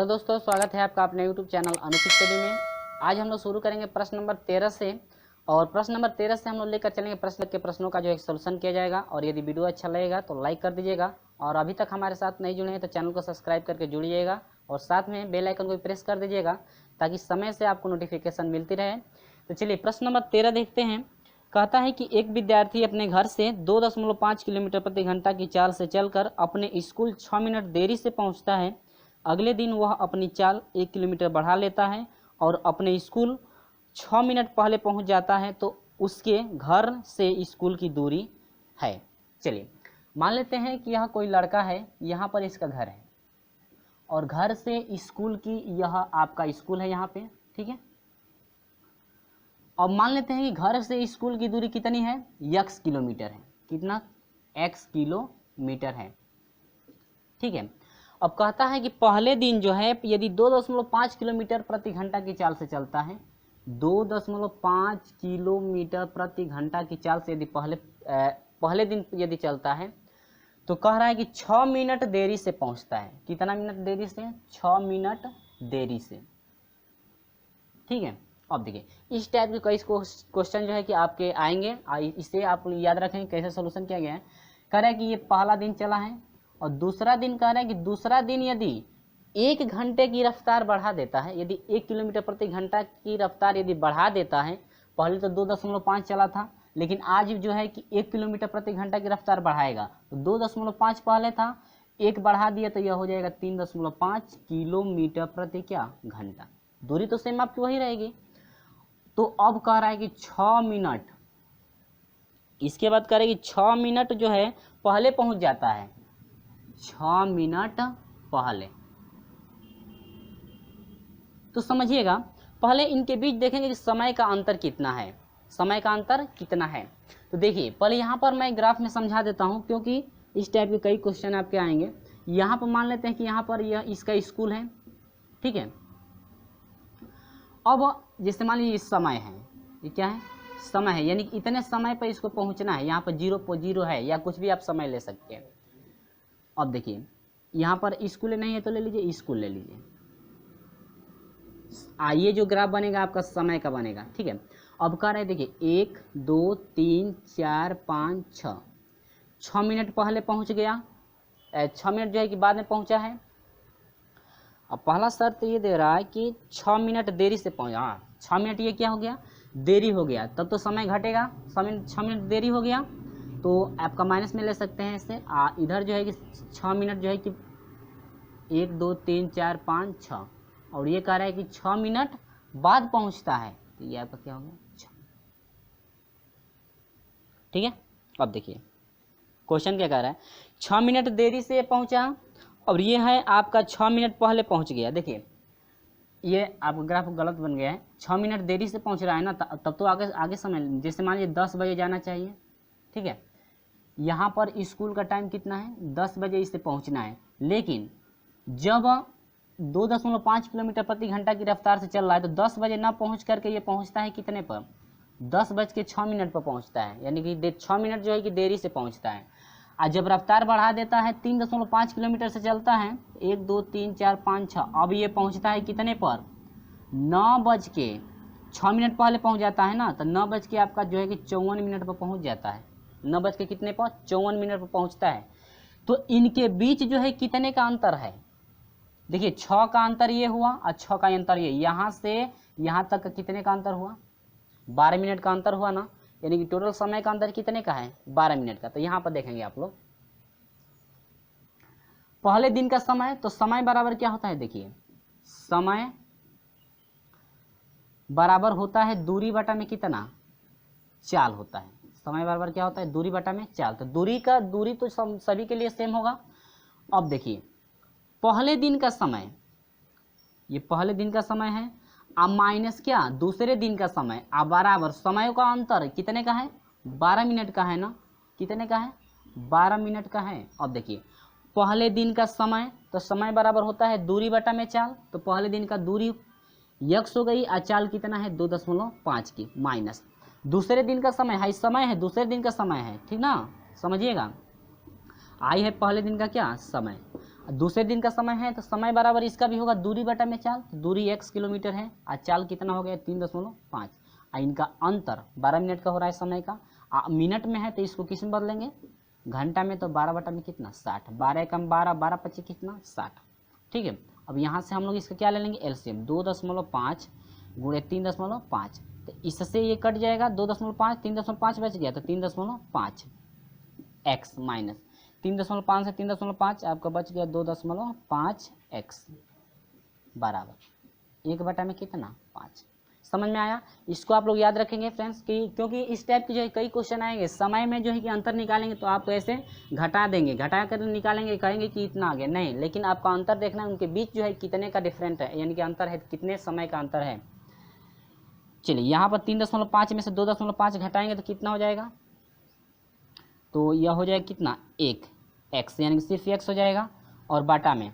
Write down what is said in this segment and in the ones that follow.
दोस्तों, स्वागत है आपका अपने YouTube चैनल अनुचित स्टडी में। आज हम लोग शुरू करेंगे प्रश्न नंबर 13 से। और प्रश्न नंबर 13 से हम लोग लेकर चलेंगे प्रश्नों का जो एक सोल्यूशन किया जाएगा। और यदि वीडियो अच्छा लगेगा तो लाइक कर दीजिएगा, और अभी तक हमारे साथ नहीं जुड़े हैं तो चैनल को सब्सक्राइब करके जुड़िएगा और साथ में बेल आइकन को प्रेस कर दीजिएगा ताकि समय से आपको नोटिफिकेशन मिलती रहे। तो चलिए प्रश्न नंबर 13 देखते हैं। कहता है कि एक विद्यार्थी अपने घर से 2.5 किलोमीटर प्रति घंटा की चाल से चलकर अपने स्कूल 6 मिनट देरी से पहुंचता है। अगले दिन वह अपनी चाल 1 किलोमीटर बढ़ा लेता है और अपने स्कूल 6 मिनट पहले पहुंच जाता है, तो उसके घर से स्कूल की दूरी है। चलिए मान लेते हैं कि यह कोई लड़का है, यहाँ पर इसका घर है और घर से स्कूल की यह आपका स्कूल है यहाँ पे, ठीक है। अब मान लेते हैं कि घर से स्कूल की दूरी कितनी है, x किलोमीटर है। कितना? x किलोमीटर है, ठीक है। अब कहता है कि पहले दिन जो है यदि 2.5 किलोमीटर प्रति घंटा की चाल से चलता है, 2.5 किलोमीटर प्रति घंटा की चाल से यदि पहले दिन यदि चलता है तो कह रहा है कि 6 मिनट देरी से पहुंचता है। कितना मिनट देरी से? 6 मिनट देरी से, ठीक है। अब देखिए इस टाइप के कई क्वेश्चन जो है कि आपके आएंगे, इसे आप याद रखें कैसे सोल्यूशन किया गया है। कह रहा है कि ये पहला दिन चला है और दूसरा दिन कह रहा है कि दूसरा दिन यदि 1 घंटे की रफ्तार बढ़ा देता है, यदि 1 किलोमीटर प्रति घंटा की रफ्तार यदि बढ़ा देता है, पहले तो 2.5 चला था लेकिन आज जो है कि 1 किलोमीटर प्रति घंटा की रफ्तार बढ़ाएगा, तो 2.5 पहले था, 1 बढ़ा दिया तो यह हो जाएगा 3.5 किलोमीटर प्रति क्या घंटा। दूरी तो सेम आपकी वही रहेगी। तो अब कह रहा है कि 6 मिनट, इसके बाद कह रहा है कि 6 मिनट जो है पहले पहुंच जाता है, 6 मिनट पहले। तो समझिएगा, पहले इनके बीच देखेंगे कि समय का अंतर कितना है, समय का अंतर कितना है। तो देखिए पहले यहाँ पर मैं ग्राफ में समझा देता हूँ क्योंकि इस टाइप के कई क्वेश्चन आपके आएंगे। यहाँ पर मान लेते हैं कि यहाँ पर यह इसका स्कूल है, ठीक है। अब जैसे मान लीजिए समय है, ये क्या है? समय है, यानी कि इतने समय पर इसको पहुँचना है। यहाँ पर 0 है या कुछ भी आप समय ले सकते हैं। अब देखिए यहाँ पर स्कूल नहीं है तो ले लीजिए स्कूल ले लीजिए। ये जो ग्राफ बनेगा आपका समय का बनेगा, ठीक है। अब कह रहे हैं देखिए 1 2 3 4 5 6 मिनट पहले पहुंच गया, 6 मिनट जो है कि बाद में पहुंचा है। अब पहला शर्त ये दे रहा है कि 6 मिनट देरी से पहुंचा। 6 मिनट ये क्या हो गया? देरी हो गया, तब तो समय घटेगा। 6 मिनट देरी हो गया तो आपका माइनस में ले सकते हैं इससे। इधर जो है कि 6 मिनट जो है कि 1 2 3 4 5 6, और ये कह रहा है कि 6 मिनट बाद पहुंचता है, तो ये आपका क्या हो गया 6, ठीक है। अब देखिए क्वेश्चन क्या कह रहा है, 6 मिनट देरी से पहुंचा और ये है आपका 6 मिनट पहले पहुंच गया। देखिए ये आपका ग्राफ गलत बन गया है। 6 मिनट देरी से पहुंच रहा है ना, तब तो आगे समय, जैसे मान लीजिए 10 बजे जाना चाहिए, ठीक है। यहाँ पर स्कूल का टाइम कितना है? 10 बजे इसे पहुँचना है, लेकिन जब 2.5 किलोमीटर प्रति घंटा की रफ्तार से चल रहा है तो 10 बजे ना पहुँच करके ये पहुँचता है कितने पर? 10:06 पर पहुँचता है, यानी कि 6 मिनट जो है कि देरी से पहुँचता है। और जब रफ्तार बढ़ा देता है 3.5 किलोमीटर से चलता है, 1 2 3 4 5 6, अब ये पहुँचता है कितने पर? 9:06 पहले पहुँच जाता है ना, तो 9 आपका जो है कि 54 पर पहुँच जाता है। 9 कितने पर? 54 पर पहुँचता है। तो इनके बीच जो है कितने का अंतर है? देखिए 6 का अंतर ये हुआ और 6 का अंतर ये, यहाँ से यहाँ तक कितने का अंतर हुआ? 12 मिनट का अंतर हुआ ना, यानी कि टोटल समय का अंतर कितने का है? 12 मिनट का। तो यहाँ पर देखेंगे आप लोग पहले दिन का समय, तो समय बराबर क्या होता है? देखिए समय बराबर होता है दूरी बटा में कितना? चाल होता है। समय बराबर क्या होता है? दूरी बटा में चाल। तो दूरी तो सभी के लिए सेम होगा। अब देखिए पहले दिन का समय, ये पहले दिन का समय है, अब माइनस क्या? दूसरे दिन का समय, अब बराबर समय का अंतर कितने का है? 12 मिनट का है ना। कितने का है? 12 मिनट का है। अब देखिए पहले दिन का समय, तो समय बराबर होता है दूरी बटा में चाल। तो पहले दिन का दूरी x हो गई और चाल कितना है? 2.5 की, माइनस दूसरे दिन का समय है, समय है दूसरे दिन का समय है, ठीक ना, समझिएगा। आई है पहले दिन का क्या? समय। दूसरे दिन का समय है तो समय बराबर इसका भी होगा दूरी बटा में चाल, तो दूरी x किलोमीटर है और चाल कितना हो गया 3.5। इनका अंतर 12 मिनट का हो रहा है समय का। मिनट में है तो इसको किस में बदलेंगे, घंटा में, तो 12 बटा में कितना 60, 12 कम 12, 12 पच्चीस कितना 60। ठीक है, अब यहाँ से हम लोग इसका क्या ले लेंगे एलसीएम, 2.5 गुणे 3.5, तो इससे ये कट जाएगा 2.5, 3.5 बच गया तो 3.5 x माइनस 3.5 से 3.5 आपका बच गया 2.5 x बराबर 1 बटा में कितना 5। समझ में आया। इसको आप लोग याद रखेंगे फ्रेंड्स कि क्योंकि इस टाइप के जो है कई क्वेश्चन आएंगे, समय में जो है कि अंतर निकालेंगे तो आप ऐसे घटा देंगे, घटा कर निकालेंगे, कहेंगे कि इतना आ गया, नहीं, लेकिन आपका अंतर देखना है उनके बीच जो है कितने का डिफरेंट है, यानी कि अंतर है कितने समय का अंतर है। चलिए यहाँ पर 3.5 में से 2.5 घटाएंगे तो कितना हो जाएगा, तो यह हो जाएगा कितना 1 x, यानी कि सिर्फ x हो जाएगा और बाटा में।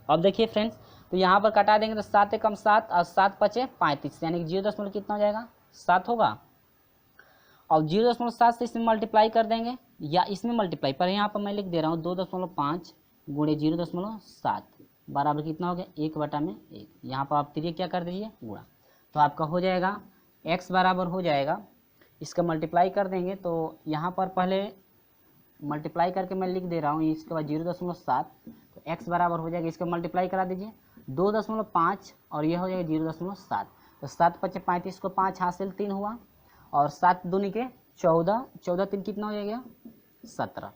अब देखिए फ्रेंड्स, तो यहाँ पर कटा देंगे तो 7 कम 7 और 7 पचे 35, यानी कि 0 कितना हो जाएगा 7 होगा। और 0.7 से इसमें मल्टीप्लाई कर देंगे या इसमें मल्टीप्लाई, पर यहाँ पर मैं लिख दे रहा हूँ 2.5 गुणे 0.7 बराबर कितना हो गया 1 बटा में 1। यहाँ पर आप तिरिया क्या कर दीजिए गुणा, तो आपका हो जाएगा x बराबर हो जाएगा, इसका मल्टीप्लाई कर देंगे तो यहाँ पर पहले मल्टीप्लाई करके मैं लिख दे रहा हूँ, इसके बाद 0.7, तो x बराबर हो जाएगा, इसका मल्टीप्लाई करा दीजिए 2.5 और यह हो जाएगा 0.7, तो 7 पचे 35 को 5 हासिल 3 हुआ और 7 दूनी के 14, 14 3 कितना हो जाएगा 17।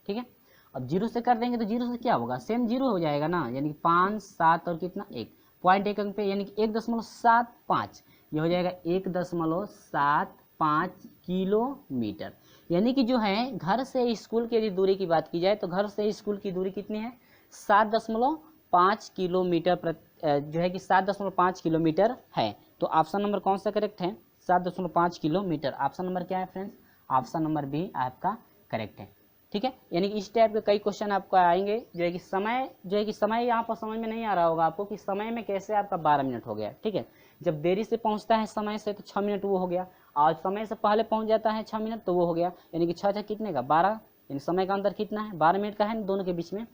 ठीक है, अब 0 से कर देंगे तो 0 से क्या होगा, सेम 0 हो जाएगा ना, यानी कि 5 7 और कितना 1 पॉइंट 1 अंक पे, यानी कि 1.75, यह हो जाएगा 1.75 किलोमीटर। यानी कि जो है घर से स्कूल की यदि दूरी की बात की जाए तो घर से स्कूल की दूरी कितनी है 7.5 किलोमीटर जो है कि 7.5 किलोमीटर है। तो ऑप्शन नंबर कौन सा करेक्ट है 7.5 किलोमीटर। ऑप्शन नंबर क्या है फ्रेंड्स, ऑप्शन नंबर बी आपका करेक्ट है। ठीक है, यानी कि इस टाइप के कई क्वेश्चन आपको आएंगे जो है कि समय यहाँ पर समझ में नहीं आ रहा होगा आपको कि समय में कैसे आपका 12 मिनट हो गया। ठीक है, जब देरी से पहुँचता है समय से तो 6 मिनट वो हो गया, और समय से पहले पहुँच जाता है 6 मिनट तो वो हो गया, यानी कि 6 कितने का 12, यानी समय का अंतर कितना है 12 मिनट का है दोनों के बीच में।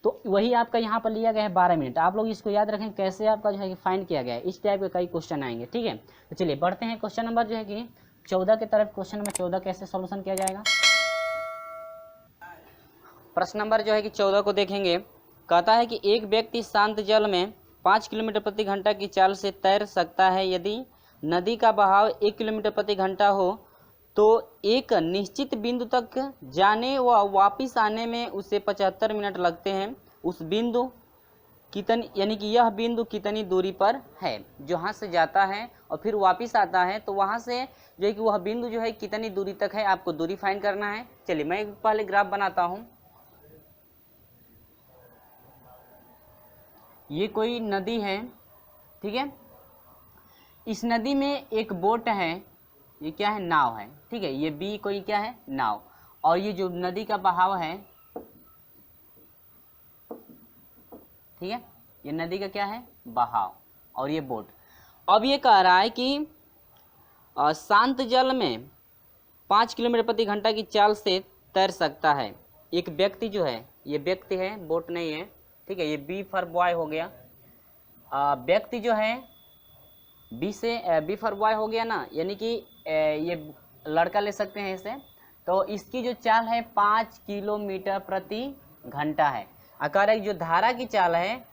तो वही आपका यहाँ पर लिया गया है 12 मिनट। आप लोग इसको याद रखें कैसे आपका जो है कि फाइंड किया गया है, इस टाइप के कई क्वेश्चन आएंगे। ठीक है, तो चलिए बढ़ते हैं क्वेश्चन नंबर जो है कि 14 की तरफ। क्वेश्चन नंबर 14 कैसे सॉल्यूशन किया जाएगा। प्रश्न नंबर जो है कि 14 को देखेंगे। कहता है कि एक व्यक्ति शांत जल में 5 किलोमीटर प्रति घंटा की चाल से तैर सकता है। यदि नदी का बहाव 1 किलोमीटर प्रति घंटा हो तो एक निश्चित बिंदु तक जाने व वापस आने में उसे 75 मिनट लगते हैं। उस बिंदु कितनी, यानी कि यह बिंदु कितनी दूरी पर है, जहाँ से जाता है और फिर वापस आता है, तो वहाँ से जो है कि वह बिंदु जो है कितनी दूरी तक है, आपको दूरी फाइंड करना है। चलिए मैं पहले ग्राफ बनाता हूँ। ये कोई नदी है, ठीक है, इस नदी में एक बोट है, ये क्या है नाव है। ठीक है, ये बी कोई क्या है नाव, और ये जो नदी का बहाव है, ठीक है, ये नदी का क्या है बहाव और ये बोट। अब ये कह रहा है कि शांत जल में 5 किलोमीटर प्रति घंटा की चाल से तैर सकता है। एक व्यक्ति जो है, ये व्यक्ति है बोट नहीं है। ठीक है, ये बी फॉर बॉय हो गया। व्यक्ति जो है बी फॉर बॉय हो गया ना, यानी कि ये लड़का ले सकते हैं इसे। तो इसकी जो चाल है 5 किलोमीटर प्रति घंटा है। अगर जो धारा की चाल है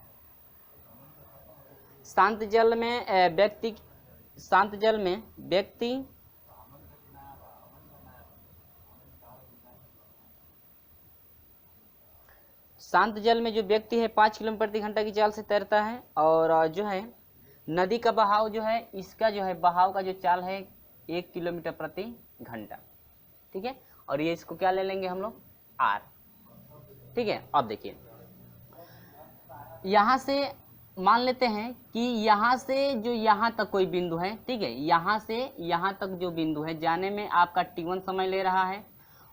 शांत जल में व्यक्ति शांत जल में जो व्यक्ति है 5 किलोमीटर प्रति घंटा की चाल से तैरता है, और जो है नदी का बहाव जो है, इसका जो है बहाव का जो चाल है 1 किलोमीटर प्रति घंटा। ठीक है, और ये इसको क्या ले लेंगे हम लोग आर। ठीक है, अब देखिए यहाँ से मान लेते हैं कि यहाँ से जो यहाँ तक कोई बिंदु है। ठीक है, यहाँ से यहाँ तक जो बिंदु है जाने में आपका t1 समय ले रहा है,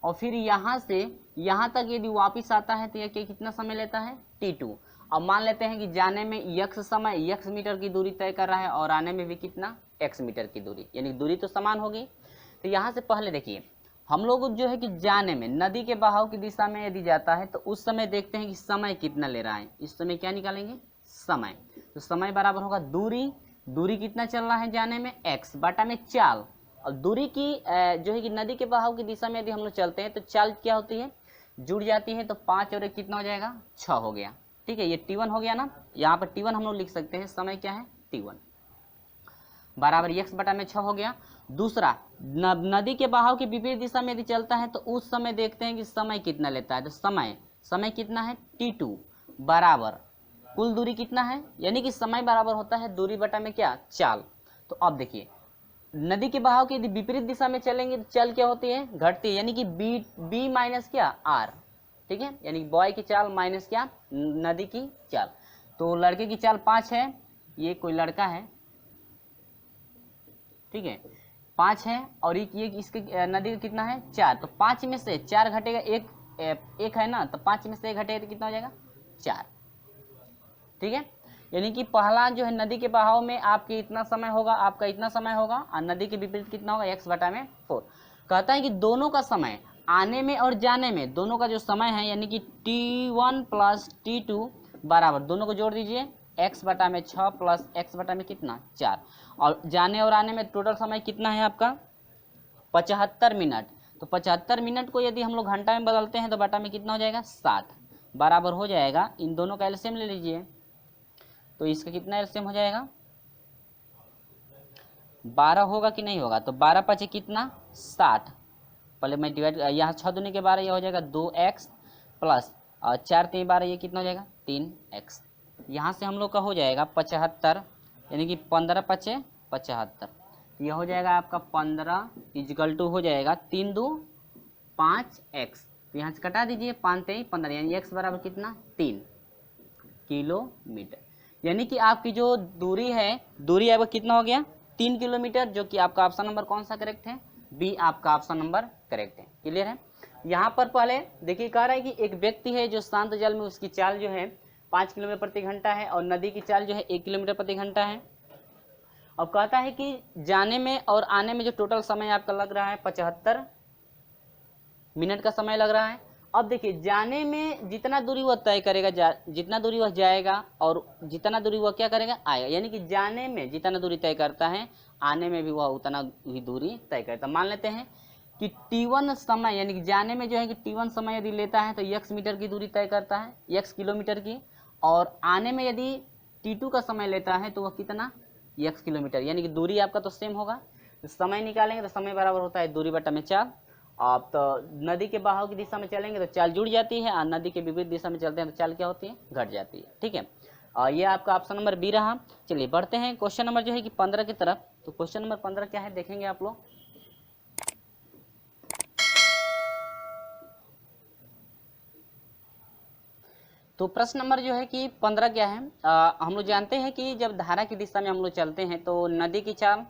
और फिर यहाँ से यहाँ तक यदि वापस आता है तो यह कितना समय लेता है t2। अब मान लेते हैं कि जाने में x समय x मीटर की दूरी तय कर रहा है और आने में भी कितना x मीटर की दूरी, यानी दूरी तो समान होगी। तो यहाँ से पहले देखिए हम लोग जो है कि जाने में नदी के बहाव की दिशा में यदि जाता है तो उस समय देखते हैं कि समय कितना ले रहा है। इस समय क्या निकालेंगे, समय। तो समय बराबर होगा दूरी, दूरी कितना चल रहा है जाने में, x बटा में चाल। और दूरी की जो है कि नदी के बहाव की दिशा में यदि हम लोग चलते हैं तो चाल क्या होती है, जुड़ जाती है। तो 5 और 1 कितना हो जाएगा, 6 हो गया। ठीक है, ये t1 हो गया ना, यहाँ पर t1 हम लोग लिख सकते हैं, समय क्या है t1 बराबर x बटा में 6 हो गया। दूसरा, नदी के बहाव की विपरीत दिशा में यदि चलता है तो उस समय देखते हैं कि समय कितना लेता है। तो समय कितना है t2 बराबर कुल दूरी कितना है, यानी कि समय बराबर होता है दूरी बटा में क्या, चाल। तो अब देखिए नदी के बहाव की यदि विपरीत दिशा में चलेंगे तो चाल क्या होती है, घटती है, यानी कि b माइनस क्या r। ठीक है, यानी कि बॉय की चाल माइनस क्या, नदी की चाल। तो लड़के की चाल 5 है, ये कोई लड़का है, ठीक है 5 है, और ये इसके नदी का कितना है 4। तो 5 में से 4 घटेगा, एक है ना, तो 5 में से 1 घटेगा तो कितना हो जाएगा 4। ठीक है, यानी कि पहला जो है नदी के बहाव में आपकी इतना समय होगा, आपका इतना समय होगा, और नदी के विपरीत कितना होगा, x बटा में 4। कहता है कि दोनों का समय आने में और जाने में, दोनों का जो समय है यानी कि t1 प्लस t2 बराबर, दोनों को जोड़ दीजिए, x बटा में 6 प्लस x बटा में कितना 4, और जाने और आने में टोटल समय कितना है आपका 75 मिनट। तो 75 मिनट को यदि हम लोग घंटा में बदलते हैं तो बटा में कितना हो जाएगा 60 बराबर हो जाएगा, इन दोनों का एलसीएम ले लीजिए। तो इसका कितना एलसीएम हो जाएगा 12 होगा कि नहीं होगा, तो 12 पचे कितना 60, पहले मैं डिवाइड, यहाँ 6 दूनी के 12, ये हो जाएगा 2x प्लस 4 3 12, ये कितना हो जाएगा 3x। यहाँ से हम लोग का हो जाएगा 75, यानी कि 15 पचे 75, यह हो जाएगा आपका 15 इजकल टू हो जाएगा 3 2 5x। तो यहाँ से कटा दीजिए, 5 3 15, यानी x बराबर कितना 3 किलोमीटर। यानी कि आपकी जो दूरी है, दूरी आपका कितना हो गया 3 किलोमीटर, जो कि आपका ऑप्शन नंबर कौन सा करेक्ट है, बी आपका ऑप्शन नंबर करेक्ट है। क्लियर है। यहाँ पर पहले देखिए कह रहा है कि एक व्यक्ति है जो शांत जल में, उसकी चाल जो है 5 किलोमीटर प्रति घंटा है, और नदी की चाल जो है 1 किलोमीटर प्रति घंटा है। अब कहता है कि जाने में और आने में जो टोटल समय आपका लग रहा है 75 मिनट का समय लग रहा है। अब देखिए जाने में जितना दूरी वह तय करेगा, जितना दूरी वह जाएगा और जितना दूरी वह क्या करेगा आएगा, यानी कि जाने में जितना दूरी तय करता है आने में भी वह उतना ही दूरी तय करता है। मान लेते हैं कि t1 समय, यानी कि जाने में जो है कि t1 समय यदि लेता है तो x मीटर की दूरी तय करता है, x किलोमीटर की, और आने में यदि t2 का समय लेता है तो वह कितना x किलोमीटर, यानी कि दूरी आपका तो सेम होगा। तो समय निकालेंगे तो समय बराबर होता है दूरी बटा में चाल। आप तो नदी के बहाव की दिशा में चलेंगे तो चाल जुड़ जाती है, और नदी के विपरीत दिशा में चलते हैं तो चाल क्या होती है घट जाती है। ठीक है, और ये आपका ऑप्शन नंबर बी रहा। चलिए बढ़ते हैं क्वेश्चन नंबर जो है कि 15 की तरफ। तो क्वेश्चन नंबर 15 क्या है देखेंगे आप लोग। तो प्रश्न नंबर जो है कि 15 क्या है, हम लोग जानते हैं कि जब धारा की दिशा में हम लोग चलते हैं तो नदी की चाल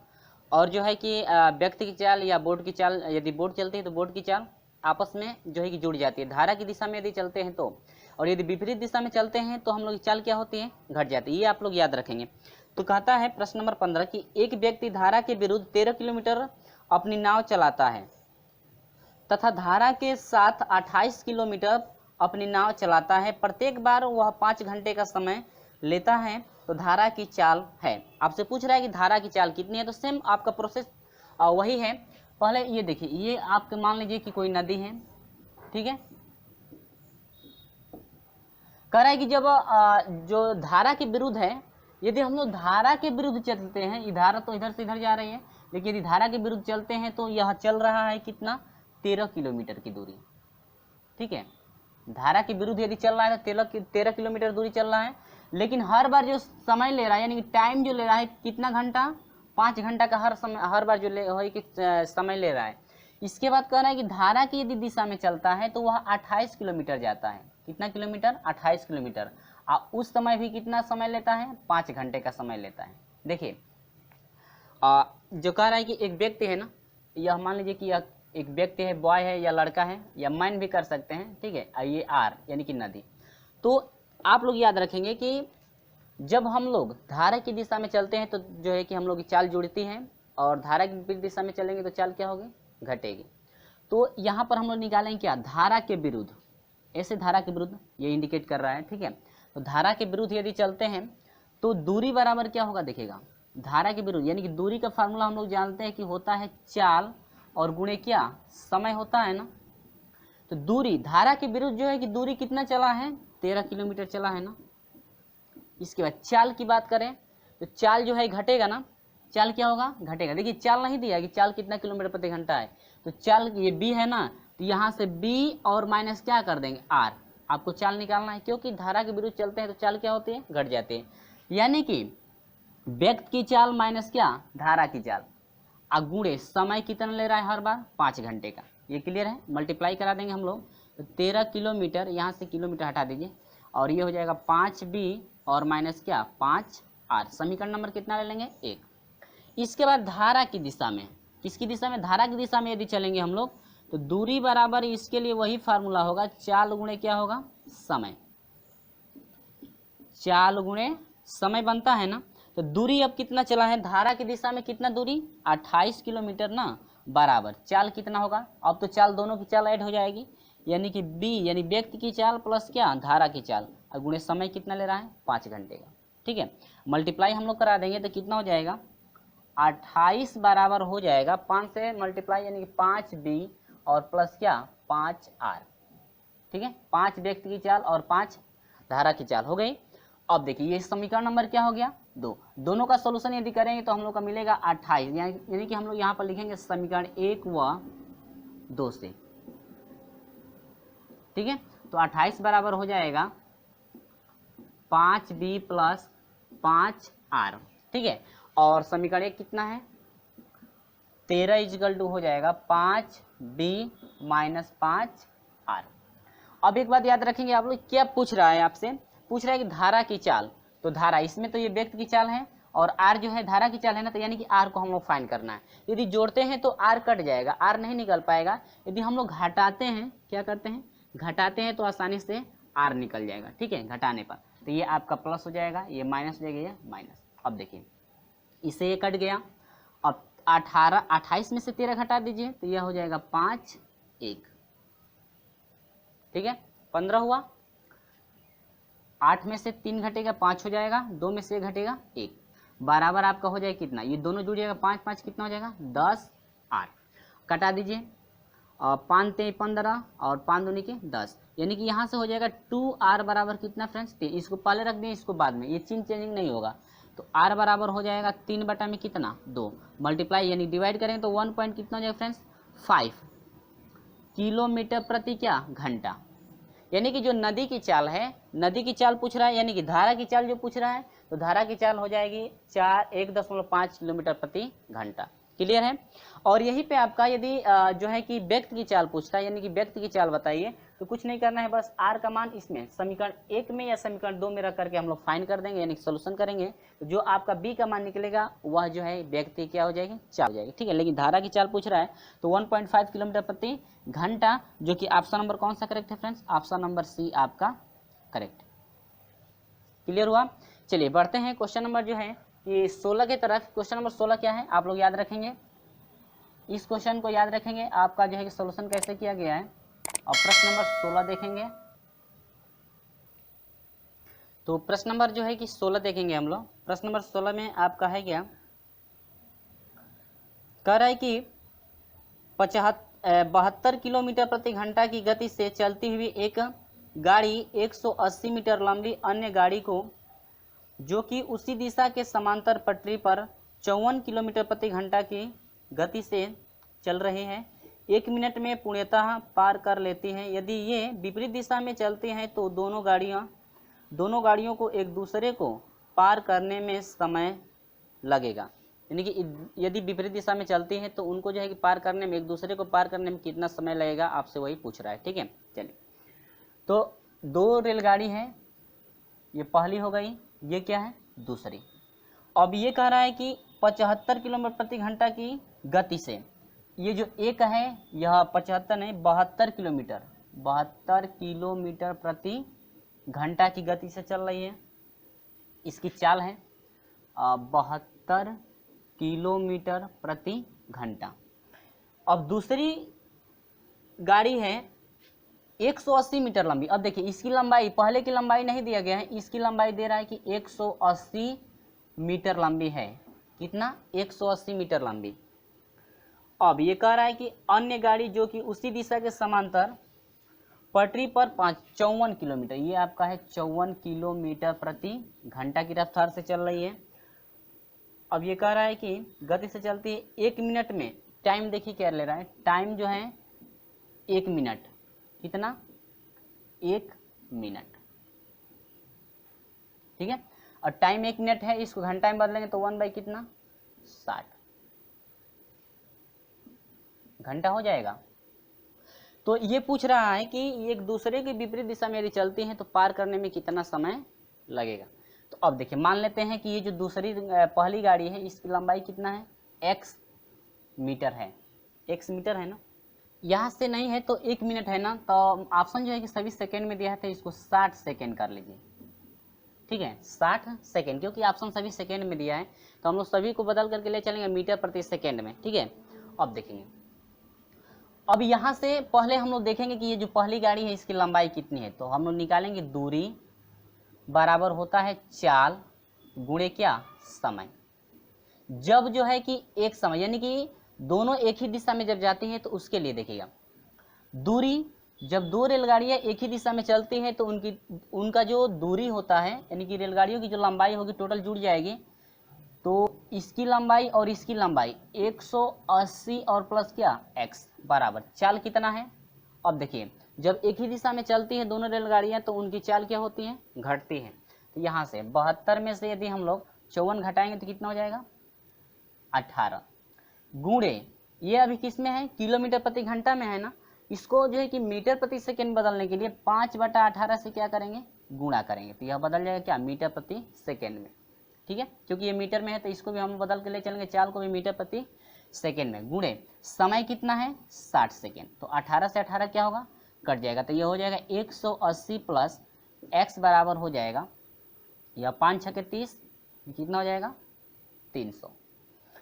और जो है कि व्यक्ति की चाल या बोट की चाल, यदि बोट चलती है तो बोट की चाल आपस में जो है कि जुड़ जाती है। धारा की दिशा में यदि चलते हैं तो, और यदि विपरीत दिशा में चलते हैं तो हम लोग की चाल क्या होती है घट जाती है। ये आप लोग याद रखेंगे। तो कहता है प्रश्न नंबर 15 कि एक व्यक्ति धारा के विरुद्ध 13 किलोमीटर अपनी नाव चलाता है तथा धारा के साथ 28 किलोमीटर अपनी नाव चलाता है। प्रत्येक बार वह 5 घंटे का समय लेता है, तो धारा की चाल है। आपसे पूछ रहा है कि धारा की चाल कितनी है, तो सेम आपका प्रोसेस वही है। पहले ये देखिए, ये आपके मान लीजिए कि कोई नदी है, ठीक है। कह रहा है कि जब जो धारा के विरुद्ध है, यदि हम लोग धारा के विरुद्ध चलते हैं, ये धारा तो इधर से इधर जा रही है, लेकिन यदि धारा के विरुद्ध चलते हैं तो यह चल रहा है कितना 13 किलोमीटर की दूरी। ठीक है, धारा के विरुद्ध यदि चल रहा है तो 13 किलोमीटर दूरी चल रहा है, लेकिन हर बार जो समय ले रहा है, यानी कि टाइम जो ले रहा है कितना घंटा 5 घंटा का हर बार जो समय ले रहा है। इसके बाद कह रहा है कि धारा की यदि दिशा में चलता है तो वह 28 किलोमीटर जाता है। कितना किलोमीटर 28 किलोमीटर, और उस समय भी कितना समय लेता है 5 घंटे का समय लेता है। देखिए जो कह रहा है कि एक व्यक्ति है ना, यह मान लीजिए कि यह एक व्यक्ति है, बॉय है या लड़का है या मैन भी कर सकते हैं, ठीक है। ये आर यानी कि नदी। तो आप लोग याद रखेंगे कि जब हम लोग धारा की दिशा में चलते हैं तो जो है कि हम लोग की चाल जुड़ती है, और धारा की विपरीत दिशा में चलेंगे तो चाल क्या होगी घटेगी। तो यहाँ पर हम लोग निकालेंगे क्या, धारा के विरुद्ध, ऐसे धारा के विरुद्ध ये इंडिकेट कर रहा है, ठीक है। तो धारा के विरुद्ध यदि चलते हैं तो दूरी बराबर क्या होगा, देखिएगा धारा के विरुद्ध, यानी कि दूरी का फार्मूला हम लोग जानते हैं कि होता है चाल और गुणे क्या, समय होता है ना। तो दूरी, धारा के विरुद्ध जो है कि दूरी कितना चला है, 13 किलोमीटर चला है ना। इसके बाद चाल की बात करें तो चाल जो है घटेगा ना, चाल क्या होगा, घटेगा। देखिए चाल नहीं दिया कि चाल कितना किलोमीटर प्रति घंटा है, तो चाल ये बी है ना, तो यहाँ से बी और माइनस क्या कर देंगे, आर। आपको चाल निकालना है, क्योंकि धारा के विरुद्ध चलते हैं तो चाल क्या होती है, घट जाती है। यानी कि व्यक्त की चाल माइनस क्या, धारा की चाल, गुणे समय कितना ले रहा है हर बार, 5 घंटे का। ये क्लियर है, मल्टीप्लाई करा देंगे हम लोग। तो 13 किलोमीटर, यहाँ से किलोमीटर हटा दीजिए, और ये हो जाएगा 5b और माइनस क्या, 5r। समीकरण नंबर कितना ले लेंगे, 1। इसके बाद धारा की दिशा में, किसकी दिशा में, धारा की दिशा में यदि चलेंगे हम लोग तो दूरी बराबर, इसके लिए वही फार्मूला होगा, चाल गुणे क्या होगा, समय। चाल गुणे समय बनता है ना। तो दूरी अब कितना चला है, धारा की दिशा में कितना दूरी, 28 किलोमीटर ना, बराबर चाल कितना होगा। अब तो चाल, दोनों की चाल ऐड हो जाएगी, यानी कि b यानी व्यक्ति की चाल प्लस क्या, धारा की चाल, और गुणे समय कितना ले रहा है, 5 घंटे का, ठीक है। मल्टीप्लाई हम लोग करा देंगे तो कितना हो जाएगा, 28 बराबर हो जाएगा 5 से मल्टीप्लाई, यानी कि 5b और प्लस क्या, 5r, ठीक है। 5 व्यक्ति की चाल और 5 धारा की चाल हो गई। अब देखिए ये समीकरण नंबर क्या हो गया, 2। दोनों का सॉल्यूशन यदि करेंगे तो हम लोग का मिलेगा 28, यानी कि हम लोग यहाँ पर लिखेंगे समीकरण 1 व 2 से, ठीक है। तो 28 बराबर हो जाएगा 5b प्लस 5r, ठीक है। और समीकरण 1 कितना है, 13 इजकल टू हो जाएगा 5b माइनस 5r। अब एक बात याद रखेंगे आप लोग, क्या पूछ रहा है आपसे, पूछ रहा है कि धारा की चाल, तो धारा इसमें तो ये व्यक्त की चाल है और आर जो है धारा की चाल है ना, तो यानी कि आर को हम लोग फाइंड करना है। यदि जोड़ते हैं तो आर कट जाएगा, आर नहीं निकल पाएगा। यदि हम लोग घटाते हैं, क्या करते हैं, घटाते हैं तो आसानी से आर निकल जाएगा, ठीक है, घटाने पर। तो ये आपका प्लस हो जाएगा, ये माइनस हो जाएगा, ये माइनस। अब देखिए इससे ये कट गया। अब 28 में से 13 घटा दीजिए तो यह हो जाएगा 5 1, ठीक है, 15 हुआ। 8 में से 3 घटेगा 5 हो जाएगा, 2 में से 1 घटेगा 1, बराबर आपका हो जाएगा कितना, ये दोनों जुड़ जाएगा 5 5 कितना हो जाएगा 10 r। कटा दीजिए, 5 3 15 और 5 दूनी के 10, यानी कि यहाँ से हो जाएगा 2r बराबर कितना फ्रेंड्स, 3। इसको पहले रख दिए, इसको बाद में, ये चिन्ह चेंजिंग नहीं होगा। तो r बराबर हो जाएगा 3 बटा में कितना, 2, मल्टीप्लाई यानी डिवाइड करेंगे तो 1 पॉइंट कितना हो जाएगा फ्रेंड्स, 5 किलोमीटर प्रति क्या, घंटा। यानी कि जो नदी की चाल है, नदी की चाल पूछ रहा है, यानी कि धारा की चाल जो पूछ रहा है, तो धारा की चाल हो जाएगी 1.5 किलोमीटर प्रति घंटा। क्लियर है। और यहीं पे आपका यदि जो है कि व्यक्त की चाल पूछता है, यानी कि व्यक्त की चाल बताइए, तो कुछ नहीं करना है, बस आर का मान इसमें समीकरण 1 में या समीकरण 2 में रख करके हम लोग फाइंड कर देंगे, यानी सोल्यूशन करेंगे। तो जो आपका बी का मान निकलेगा वह जो है व्यक्त की क्या हो जाएगी, चाल हो जाएगी, ठीक है। लेकिन धारा की चाल पूछ रहा है तो 1.5 किलोमीटर प्रति घंटा, जो कि ऑप्शन नंबर कौन सा करेक्ट है फ्रेंड्स, ऑप्शन नंबर सी आपका करेक्ट। क्लियर हुआ। चलिए बढ़ते हैं क्वेश्चन नंबर जो है कि 16 की तरफ। क्वेश्चन नंबर 16 क्या है, आप लोग याद रखेंगे, इस क्वेश्चन को याद रखेंगे, आपका जो है कि सोल्यूशन कैसे किया गया है। और प्रश्न नंबर 16 देखेंगे, तो प्रश्न नंबर जो है कि 16 देखेंगे हम लोग। प्रश्न नंबर 16 में आपका है क्या, कह रहा है कि 72 किलोमीटर प्रति घंटा की गति से चलती हुई एक गाड़ी 180 मीटर लंबी अन्य गाड़ी को, जो कि उसी दिशा के समांतर पटरी पर 54 किलोमीटर प्रति घंटा की गति से चल रहे हैं, 1 मिनट में पूर्णतः पार कर लेती हैं। यदि ये विपरीत दिशा में चलती हैं तो दोनों गाड़ियों को एक दूसरे को पार करने में समय लगेगा। यानी कि यदि विपरीत दिशा में चलती हैं तो उनको जो है कि पार करने में, एक दूसरे को पार करने में कितना समय लगेगा, आपसे वही पूछ रहा है, ठीक है। चलिए, तो 2 रेलगाड़ी है, ये पहली हो गई, ये क्या है, दूसरी। अब ये कह रहा है कि 75 किलोमीटर प्रति घंटा की गति से, ये जो एक है यह 75 नहीं 72 किलोमीटर प्रति घंटा की गति से चल रही है, इसकी चाल है 72 किलोमीटर प्रति घंटा। अब दूसरी गाड़ी है 180 मीटर लंबी। अब देखिए इसकी लंबाई, पहले की लंबाई नहीं दिया गया है, इसकी लंबाई दे रहा है कि 180 मीटर लंबी है। कितना? 180 मीटर लंबी। अब ये कह रहा है कि अन्य गाड़ी जो कि उसी दिशा के समांतर पटरी पर 54 किलोमीटर, ये आपका है 54 किलोमीटर प्रति घंटा की रफ्तार से चल रही है। अब ये कह रहा है कि गति से चलती है 1 मिनट में। टाइम देखिए क्या ले रहा है, टाइम जो है 1 मिनट। कितना? 1 मिनट। ठीक है, और टाइम 1 मिनट है, इसको घंटा में बदलेंगे तो 1 बाई कितना? 60 घंटा हो जाएगा। तो ये पूछ रहा है कि एक दूसरे के विपरीत दिशा में यदि चलती हैं तो पार करने में कितना समय लगेगा। तो अब देखिए मान लेते हैं कि ये जो दूसरी पहली गाड़ी है इसकी लंबाई कितना है? x मीटर है। x मीटर है ना, यहाँ से नहीं है तो 1 मिनट है ना, तो ऑप्शन जो है कि सभी सेकेंड में दिया है तो इसको 60 सेकेंड कर लीजिए। ठीक है, 60 सेकेंड, क्योंकि ऑप्शन सभी सेकेंड में दिया है तो हम लोग सभी को बदल करके ले चलेंगे मीटर प्रति सेकेंड में। ठीक है, अब देखेंगे, अब यहाँ से पहले हम लोग देखेंगे कि ये जो पहली गाड़ी है इसकी लंबाई कितनी है। तो हम लोग निकालेंगे दूरी बराबर होता है चाल गुणे क्या? समय। जब जो है कि एक समय यानी कि दोनों एक ही दिशा में जब जाती हैं तो उसके लिए देखिएगा, दूरी जब दो रेलगाड़ियां एक ही दिशा में चलती हैं तो उनका जो दूरी होता है यानी कि रेलगाड़ियों की जो लंबाई होगी टोटल जुड़ जाएगी। तो इसकी लंबाई और इसकी लंबाई 180 और प्लस क्या? x बराबर चाल कितना है? अब देखिए जब एक ही दिशा में चलती हैं दोनों रेलगाड़ियां तो उनकी चाल क्या होती है? घटती है। तो यहाँ से 72 में से यदि हम लोग 54 घटाएंगे तो कितना हो जाएगा? 18 गुणे, ये अभी किस में है? किलोमीटर प्रति घंटा में है ना, इसको जो है कि मीटर प्रति सेकेंड बदलने के लिए 5/18 से क्या करेंगे? गुणा करेंगे। तो यह बदल जाएगा क्या? मीटर प्रति सेकेंड में। ठीक है, क्योंकि ये मीटर में है तो इसको भी हम बदल के ले चलेंगे, चाल को भी मीटर प्रति सेकेंड में। गुणे समय कितना है? 60 सेकेंड। तो 18 से 18 क्या होगा? कट जाएगा। तो ये हो जाएगा 180 प्लस x बराबर हो जाएगा, यह 5 छके 30, कितना हो जाएगा? 300।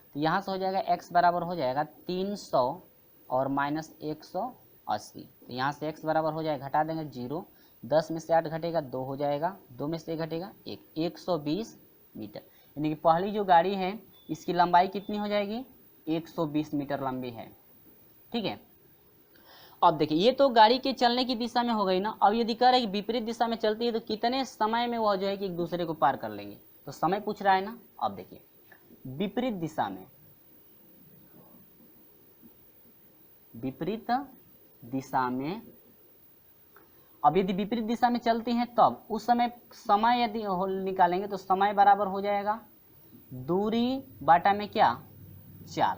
तो यहाँ से हो जाएगा x बराबर हो जाएगा 300 और माइनस 180। तो यहाँ से x बराबर हो जाएगा, घटा देंगे 0, 10 में से 8 घटेगा 2 हो जाएगा, 2 में से 1 घटेगा 1, 120 मीटर। यानी कि पहली जो गाड़ी है इसकी लंबाई कितनी हो जाएगी? 120 मीटर लंबी है। ठीक है, अब देखिए ये तो गाड़ी के चलने की दिशा में हो गई ना। अब यदि कह रहे हैं कि विपरीत दिशा में चलती है तो कितने समय में वह जो है कि एक दूसरे को पार कर लेंगे, तो समय पूछ रहा है ना। अब देखिए विपरीत दिशा में, विपरीत दिशा में, अब यदि विपरीत दिशा में चलती हैं तब उस समय समय यदि निकालेंगे तो समय बराबर हो जाएगा दूरी बाटा में क्या? चाल।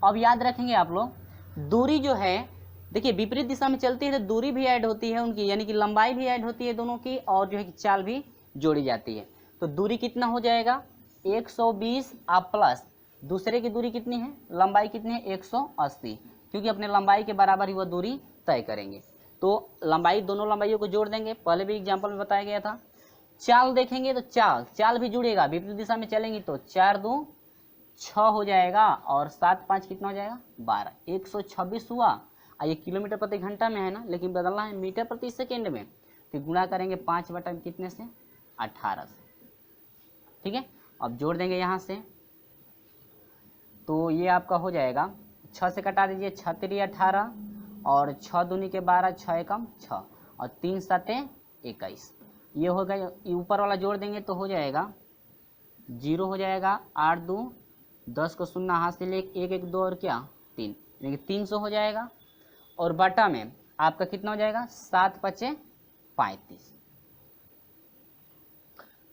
अब याद रखेंगे आप लोग, दूरी जो है देखिए विपरीत दिशा में चलती है तो दूरी भी ऐड होती है उनकी, यानी कि लंबाई भी ऐड होती है दोनों की, और जो है कि चाल भी जोड़ी जाती है। तो दूरी कितना हो जाएगा? 120 आप प्लस दूसरे की दूरी कितनी है? लंबाई कितनी है? 180, क्योंकि अपने लंबाई के बराबर ही वह दूरी तय करेंगे। तो लंबाई, दोनों लंबाइयों को जोड़ देंगे, पहले भी एग्जाम्पल में बताया गया था। चाल देखेंगे तो चाल भी जुड़ेगा, विपरीत दिशा में चलेंगी तो 4 2 6 हो जाएगा और 7 5 कितना हो जाएगा? 12, 126 हुआ। ये किलोमीटर प्रति घंटा में है ना, लेकिन बदलना है मीटर प्रति सेकेंड में, तो गुणा करेंगे 5 बटा कितने से? 18 से। ठीक है, अब जोड़ देंगे यहाँ से, तो ये आपका हो जाएगा 6 से कटा दीजिए, 6 3 18 और 6 दूनी के 12, 6 एकम 6 और 3 7 21। ये हो गया, ऊपर वाला जोड़ देंगे तो हो जाएगा 0 हो जाएगा, 8 2 10 को शून्य हाथ से ले 1 1 2 और क्या 3, यानी 300 हो जाएगा। और बटा में आपका कितना हो जाएगा? 7 5 35।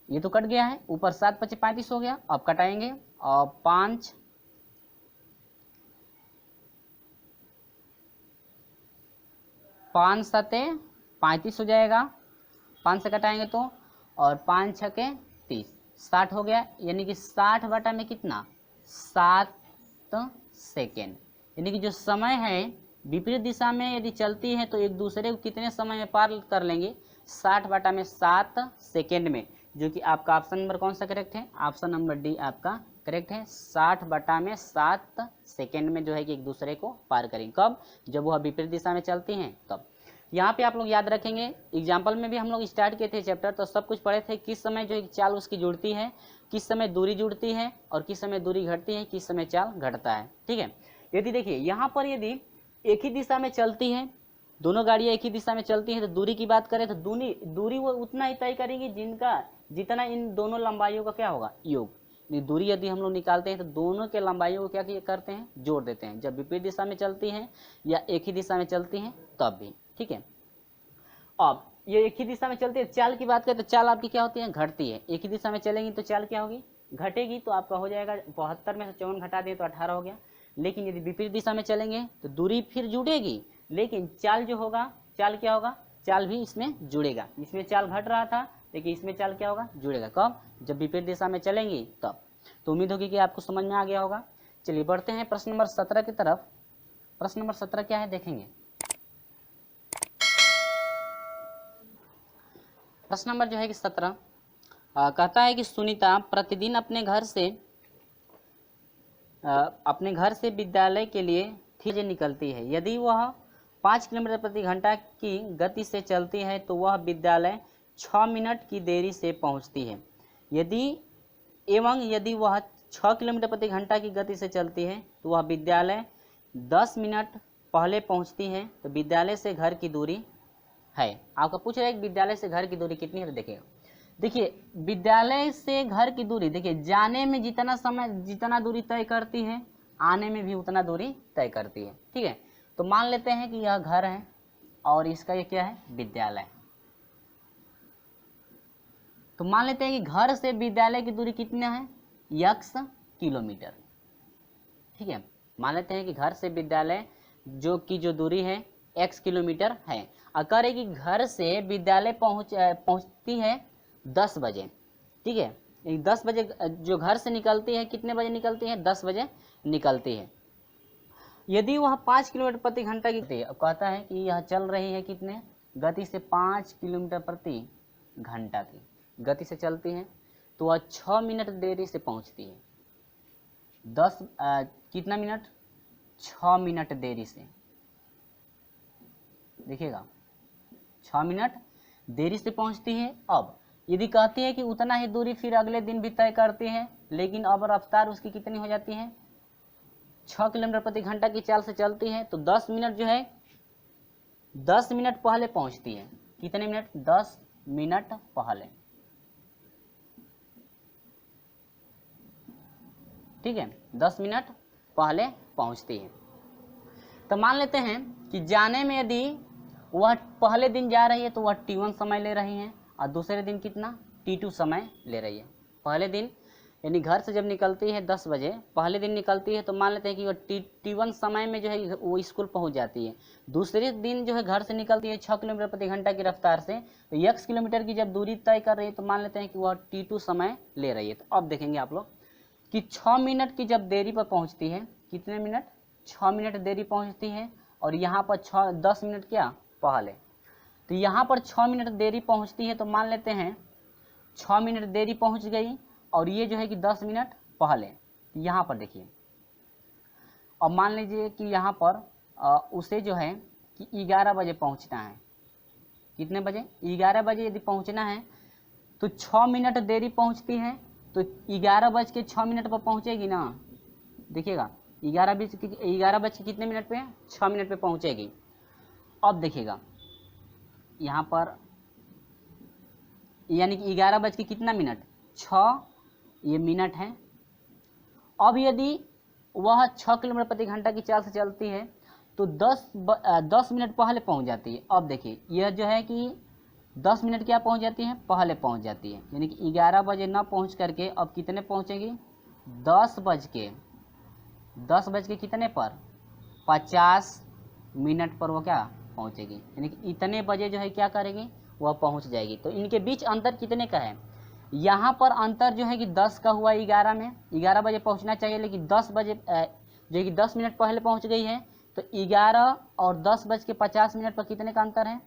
ये तो कट गया है, ऊपर 7 5 35 हो गया। अब कटाएंगे और 5 5 7 35 हो जाएगा, 5 से कटाएंगे तो, और 5 6 30, 60 हो गया। यानी कि 60 बटा में कितना? 7 सेकेंड। यानी कि जो समय है विपरीत दिशा में यदि चलती है तो एक दूसरे को कितने समय में पार कर लेंगे? 60 बटा में 7 सेकेंड में, जो कि आपका ऑप्शन नंबर कौन सा करेक्ट है? ऑप्शन नंबर डी आपका करेक्ट है, 60/7 सेकेंड में जो है कि एक दूसरे को पार करेंगे। कब? जब वह विपरीत दिशा में चलती हैं तब। यहाँ पे आप लोग याद रखेंगे, एग्जाम्पल में भी हम लोग स्टार्ट किए थे चैप्टर, तो सब कुछ पढ़े थे किस समय जो है चाल उसकी जुड़ती है, किस समय दूरी जुड़ती है और किस समय दूरी घटती है, किस समय चाल घटता है। ठीक है, यदि देखिए यहाँ पर यदि एक ही दिशा में चलती है, दोनों गाड़ियाँ एक ही दिशा में चलती हैं, तो दूरी की बात करें तो दूरी वो उतना ही तय करेंगी जितना इन दोनों लंबाइयों का क्या होगा, योग। दूरी यदि हम लोग निकालते हैं तो दोनों के लंबाइयों को क्या करते हैं, जोड़ देते हैं, जब विपरीत दिशा में चलती हैं या एक ही दिशा में चलती हैं तब भी। ठीक है, अब ये एक ही दिशा में चलती है, चाल की बात करें तो चाल आपकी क्या होती है, घटती है। एक ही दिशा में चलेंगी तो चाल क्या होगी, घटेगी। तो आपका हो जाएगा 72 में से 54 घटा दें तो 18 हो गया। लेकिन यदि विपरीत दिशा में चलेंगे तो दूरी फिर जुड़ेगी, लेकिन चाल जो होगा, चाल क्या होगा, चाल भी इसमें जुड़ेगा। इसमें चाल घट रहा था लेकिन इसमें चाल क्या होगा, जुड़ेगा। कब? जब विपरीत दिशा में चलेंगी तब। तो उम्मीद होगी कि आपको समझ में आ गया होगा। चलिए बढ़ते हैं प्रश्न नंबर 17 की तरफ। प्रश्न नंबर 17 क्या है देखेंगे। प्रश्न नंबर जो है कि 17 कहता है कि सुनीता प्रतिदिन अपने घर से विद्यालय के लिए 3 बजे निकलती है। यदि वह 5 किलोमीटर प्रति घंटा की गति से चलती है तो वह विद्यालय 6 मिनट की देरी से पहुंचती है। यदि वह 6 किलोमीटर प्रति घंटा की गति से चलती है तो वह विद्यालय 10 मिनट पहले पहुंचती है। तो विद्यालय से घर की दूरी है, आपका पूछ रहा है कि विद्यालय से घर की दूरी कितनी है। तो देखिए विद्यालय से घर की दूरी, देखिए जाने में जितना दूरी तय करती है, आने में भी उतना दूरी तय करती है। ठीक है, तो मान लेते हैं कि यह घर है और इसका ये क्या है, विद्यालय। तो मान लेते हैं कि घर से विद्यालय की दूरी कितना है, x किलोमीटर। ठीक है, मान लेते हैं कि घर से विद्यालय जो दूरी है x किलोमीटर है। अगर है कि घर से विद्यालय पहुंचती है 10 बजे। ठीक है, 10 बजे जो घर से निकलती है, कितने बजे निकलती है, 10 बजे निकलती है। यदि वह 5 किलोमीटर प्रति घंटा की कहता है कि यह चल रही है कितने गति से, 5 किलोमीटर प्रति घंटा की गति से चलती है, तो वह 6 मिनट देरी से पहुंचती है। कितना मिनट, 6 मिनट देरी से। देखिएगा 6 मिनट देरी से पहुंचती है। अब यदि कहती है कि उतना ही दूरी फिर अगले दिन भी तय करती है, लेकिन अब रफ्तार उसकी कितनी हो जाती है, 6 किलोमीटर प्रति घंटा की चाल से चलती है, तो 10 मिनट जो है 10 मिनट पहले पहुंचती है। कितने मिनट, 10 मिनट पहले। ठीक है, 10 मिनट पहले पहुंचती है। तो मान लेते हैं कि जाने में यदि वह पहले दिन जा रही है तो वह T1 समय ले रही है और दूसरे दिन कितना, T2 समय ले रही है। पहले दिन यानी घर से जब निकलती है 10 बजे, पहले दिन निकलती है, तो मान लेते हैं कि वो T1 समय में जो है वो स्कूल पहुंच जाती है। दूसरे दिन जो है घर से निकलती है 6 किलोमीटर प्रति घंटा की रफ्तार से, तो x किलोमीटर की जब दूरी तय कर रही है, तो मान लेते हैं कि वह T2 समय ले रही है। तो अब देखेंगे आप लोग कि 6 मिनट की जब देरी पर पहुँचती है, कितने मिनट, 6 मिनट देरी पहुँचती है, और यहाँ पर 10 मिनट क्या पहले। तो यहाँ पर 6 मिनट देरी पहुँचती है, तो मान लेते हैं 6 मिनट देरी पहुँच गई, और ये जो है कि 10 मिनट पहले। यहाँ पर देखिए, अब मान लीजिए कि यहाँ पर उसे जो है कि 11 बजे पहुँचना है। कितने बजे, 11 बजे यदि पहुँचना है तो 6 मिनट देरी पहुँचती है, तो 11:06 पर पहुँचेगी ना। देखिएगा 11 बज के कितने मिनट पे, 6 मिनट पे पहुँचेगी। अब देखिएगा यहाँ पर यानी कि 11 बज के कितना मिनट, 6, ये मिनट है। अब यदि वह 6 किलोमीटर प्रति घंटा की चाल से चलती है तो 10 मिनट पहले पहुंच जाती है। अब देखिए यह जो है कि 10 मिनट क्या पहुंच जाती है, पहले पहुंच जाती है, यानी कि 11 बजे ना पहुंच करके अब कितने पहुंचेगी, 10 बज के कितने पर, 50 मिनट पर वो क्या पहुंचेगी, यानी कि इतने बजे जो है क्या करेगी, वह पहुंच जाएगी। तो इनके बीच अंतर कितने का है, यहाँ पर अंतर जो है कि 10 का हुआ 11 में, 11 बजे पहुंचना चाहिए, लेकिन 10 बजे जो है कि 10 मिनट पहले पहुंच गई है। तो 11 और 10:50 पर कितने का अंतर है,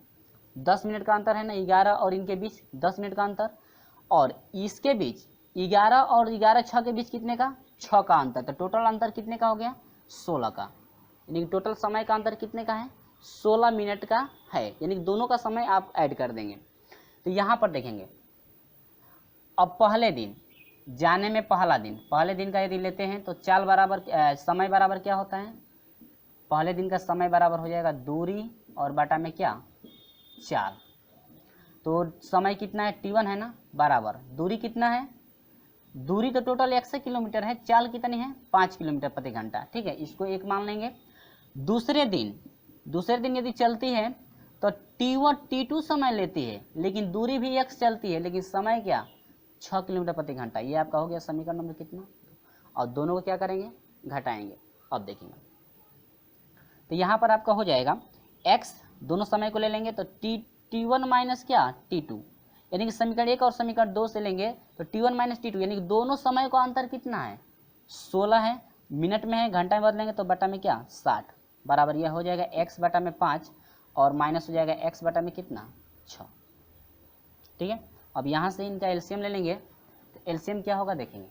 10 मिनट का अंतर है ना, 11 और इनके बीच 10 मिनट का अंतर। और इसके बीच 11 और 11:06 के बीच कितने का, 6 का अंतर, तो टोटल अंतर कितने का हो गया 16 का, यानी कि टोटल समय का अंतर कितने का है 16 मिनट का है, यानी कि दोनों का समय आप ऐड कर देंगे। तो यहाँ पर देखेंगे अब पहले दिन जाने में पहले दिन का यदि लेते हैं तो चाल बराबर समय बराबर क्या होता है, पहले दिन का समय बराबर हो जाएगा दूरी और बटा में क्या चाल। तो समय कितना है t1 है ना, बराबर दूरी कितना है, दूरी तो टोटल 100 किलोमीटर है, चाल कितनी है 5 किलोमीटर प्रति घंटा, ठीक है, इसको एक मान लेंगे। दूसरे दिन यदि चलती है तो t1 t2 समय लेती है, लेकिन दूरी भी x चलती है, लेकिन समय क्या 6 किलोमीटर प्रति घंटा। ये आपका हो गया समीकरण नंबर कितना, और दोनों को क्या करेंगे घटाएंगे। अब देखेंगे तो यहाँ पर आपका हो जाएगा x, दोनों समय को ले लेंगे तो t1 माइनस क्या t2, यानी कि समीकरण 1 और समीकरण 2 से लेंगे तो t1 माइनस t2, यानी कि दोनों समय का अंतर कितना है 16 है, मिनट में है, घंटा में बदलेंगे तो बटा में क्या 60, बराबर यह हो जाएगा x बटा में 5 और माइनस हो जाएगा x बटा में कितना 6, ठीक है। अब यहाँ से इनका एलसीएम ले लेंगे, तो एलसीएम क्या होगा देखेंगे,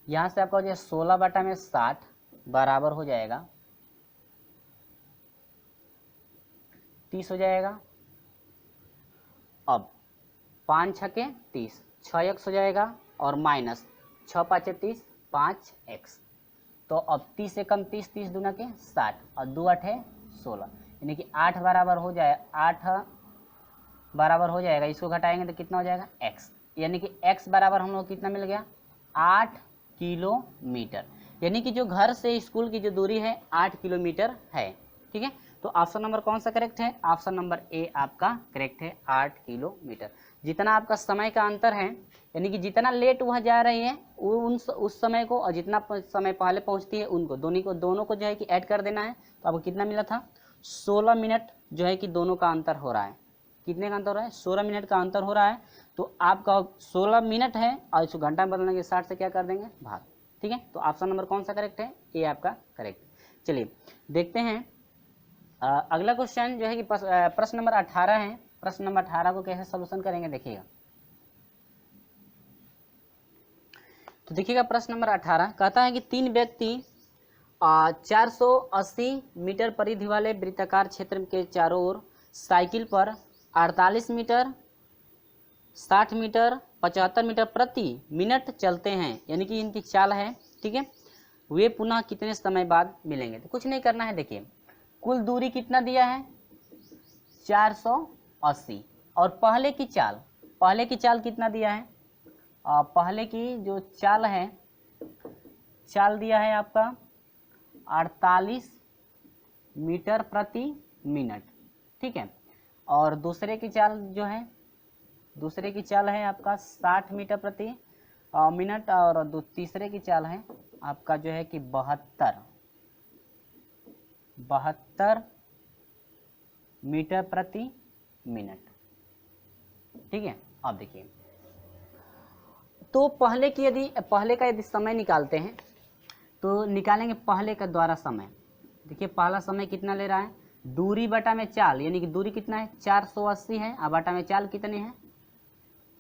यहाँ से आपका हो जाएगा 16 बटा में 60 बराबर हो जाएगा 30 हो जाएगा। अब 5 छके 30, 6x हो जाएगा और माइनस 6 पाँचे 30, 5x, तो अब 30 से कम 30, 30 दूना के 60 और 2 8 है 16, यानी कि 8 बराबर हो जाए 8 बराबर हो जाएगा, इसको घटाएंगे तो कितना हो जाएगा x, यानी कि x बराबर हम लोग कितना मिल गया 8 किलोमीटर, यानी कि जो घर से स्कूल की जो दूरी है 8 किलोमीटर है, ठीक है। तो ऑप्शन नंबर कौन सा करेक्ट है, ऑप्शन नंबर ए आपका करेक्ट है 8 किलोमीटर। जितना आपका समय का अंतर है, यानी कि जितना लेट वह जा रही है उस समय को, और जितना समय पहले पहुंचती है उनको, दोनों को जो है कि ऐड कर देना है। तो आपको कितना मिला था 16 मिनट जो है कि दोनों का अंतर हो रहा है, कितने का अंतर हो रहा है 16 मिनट का अंतर हो रहा है। तो आपका 16 मिनट है और इसको घंटा में बदलेंगे 60 से क्या कर देंगे भाग, ठीक है। तो ऑप्शन नंबर कौन सा करेक्ट है, ए आपका करेक्ट। चलिए देखते हैं अगला क्वेश्चन जो है कि प्रश्न नंबर 18 है। प्रश्न नंबर 18 को कैसे सोल्यूशन करेंगे देखिएगा। तो देखिएगा प्रश्न नंबर 18 कहता है कि 3 व्यक्ति 480 मीटर परिधि वाले वृत्ताकार क्षेत्र के चारों ओर साइकिल पर 48 मीटर, 60 मीटर, 75 मीटर प्रति मिनट चलते हैं, यानी कि इनकी चाल है, ठीक है। वे पुनः कितने समय बाद मिलेंगे। तो कुछ नहीं करना है, देखिए कुल दूरी कितना दिया है 480, और पहले की चाल कितना दिया है, पहले की जो चाल है, चाल दिया है आपका 48 मीटर प्रति मिनट, ठीक है। और दूसरे की चाल है आपका 60 मीटर प्रति मिनट, और तीसरे की चाल है आपका जो है कि 72 मीटर प्रति मिनट, ठीक है। अब देखिए तो पहले का यदि समय निकालते हैं तो निकालेंगे पहले का द्वारा समय। देखिए पहला समय कितना ले रहा है, दूरी बटा में चाल, यानी कि दूरी कितना है 480 है, और बटा में चाल कितने हैं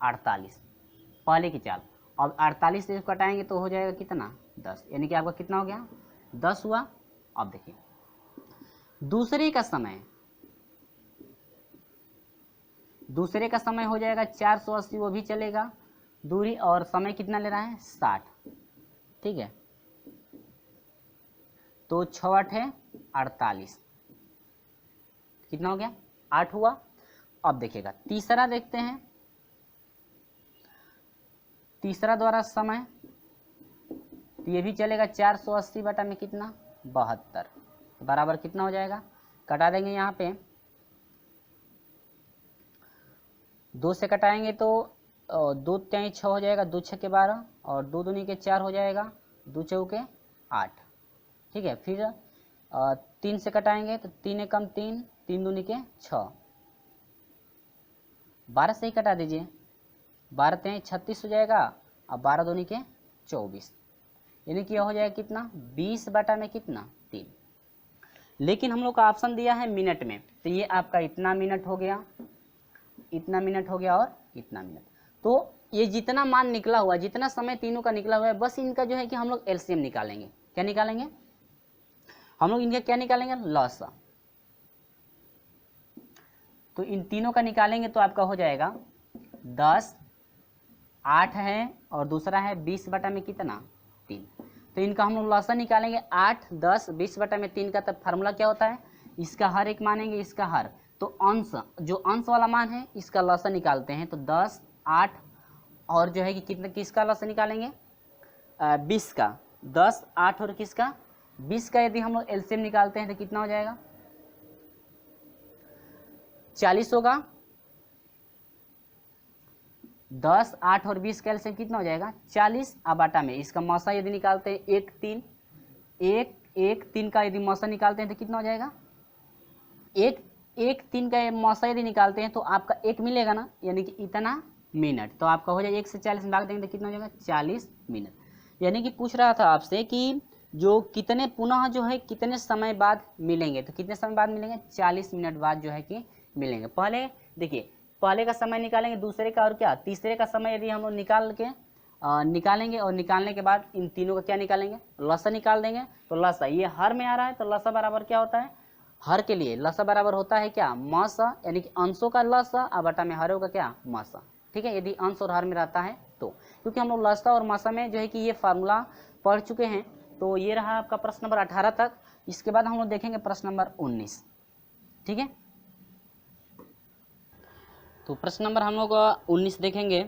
48, पहले की चाल। अब 48 से कटाएंगे तो हो जाएगा कितना 10, यानी कि आपका कितना हो गया 10 हुआ। अब देखिए दूसरे का समय हो जाएगा 480, वो भी चलेगा दूरी, और समय कितना ले रहा है 60, ठीक है। तो 6 8 है 48, कितना हो गया 8 हुआ। अब देखिएगा तीसरा देखते हैं, तीसरा द्वारा समय, तो ये भी चलेगा 480 बटा में कितना 72, बराबर कितना हो जाएगा, कटा देंगे यहाँ पे 2 से कटाएंगे तो 2 3 6 हो जाएगा, 2 6 के 12, और 2 दूनी के 4 हो जाएगा, 2 चौके 8, ठीक है। फिर 3 से कटाएंगे तो 3 एकम 3, 3 दूनी के 6, 12 से ही कटा दीजिए, 12 3 36 हो जाएगा, और 12 दूनी के 24, यानी कि यह हो जाएगा कितना 20 बटा में कितना 3। लेकिन हम लोग का ऑप्शन दिया है मिनट में, तो ये आपका इतना मिनट हो गया, इतना मिनट हो गया और इतना मिनट। तो ये जितना मान निकला हुआ, जितना समय तीनों का निकला हुआ है, बस इनका जो है कि हम लोग एलसीएम निकालेंगे। क्या निकालेंगे हम लोग? इनका क्या निकालेंगे? लॉसा। तो इन तीनों का निकालेंगे तो आपका हो जाएगा 10, 8 है और दूसरा है 20 बटा में कितना? 3। तो इनका हम लोग लॉसा निकालेंगे 8, 10, 20 बटा में 3 का। तब फार्मूला क्या होता है? इसका हर एक मानेंगे, इसका हर, तो अंश, जो अंश वाला मान है इसका लॉसा निकालते हैं। तो 10, 8 और जो है कि कितना, किसका लॉसा निकालेंगे? 20 का। 10, 8 और किसका? 20 का। यदि हम लोग एलसीएम निकालते हैं तो कितना हो जाएगा? 40 होगा। 10, 8 और 20 का एलसीएम कितना हो जाएगा? 40। अब आटा में इसका मौसा यदि निकालते हैं 1, 3, 1, 3 का यदि मौसा निकालते हैं तो कितना हो जाएगा? 1, 3 का मौसा यदि निकालते हैं तो आपका 1 मिलेगा ना, यानी कि इतना मिनट। तो आपका हो जाएगा 1 से 40 में भाग देंगे तो कितना हो जाएगा? 40 मिनट। यानी कि पूछ रहा था आपसे कि जो कितने पुनः जो है कितने समय बाद मिलेंगे, तो कितने समय बाद मिलेंगे? 40 मिनट बाद जो है कि मिलेंगे। पहले देखिए, पहले का समय निकालेंगे, दूसरे का और क्या, तीसरे का समय यदि हम लोग निकालेंगे और निकालने के बाद इन तीनों का क्या निकालेंगे? लसा निकाल देंगे। तो लसा ये हर में आ रहा है, तो लसा बराबर क्या होता है? हर के लिए लसा बराबर होता है क्या? मसा, यानी कि अंशों का लसा और बटा में हरों का क्या? मसा। ठीक है, यदि अंश और हर में रहता है तो, क्योंकि हम लोग लसा और मसा में जो है कि ये फार्मूला पढ़ चुके हैं। तो ये रहा आपका प्रश्न नंबर 18 तक। इसके बाद हम लोग देखेंगे प्रश्न नंबर 19। ठीक है, तो प्रश्न नंबर हम लोग 19 देखेंगे।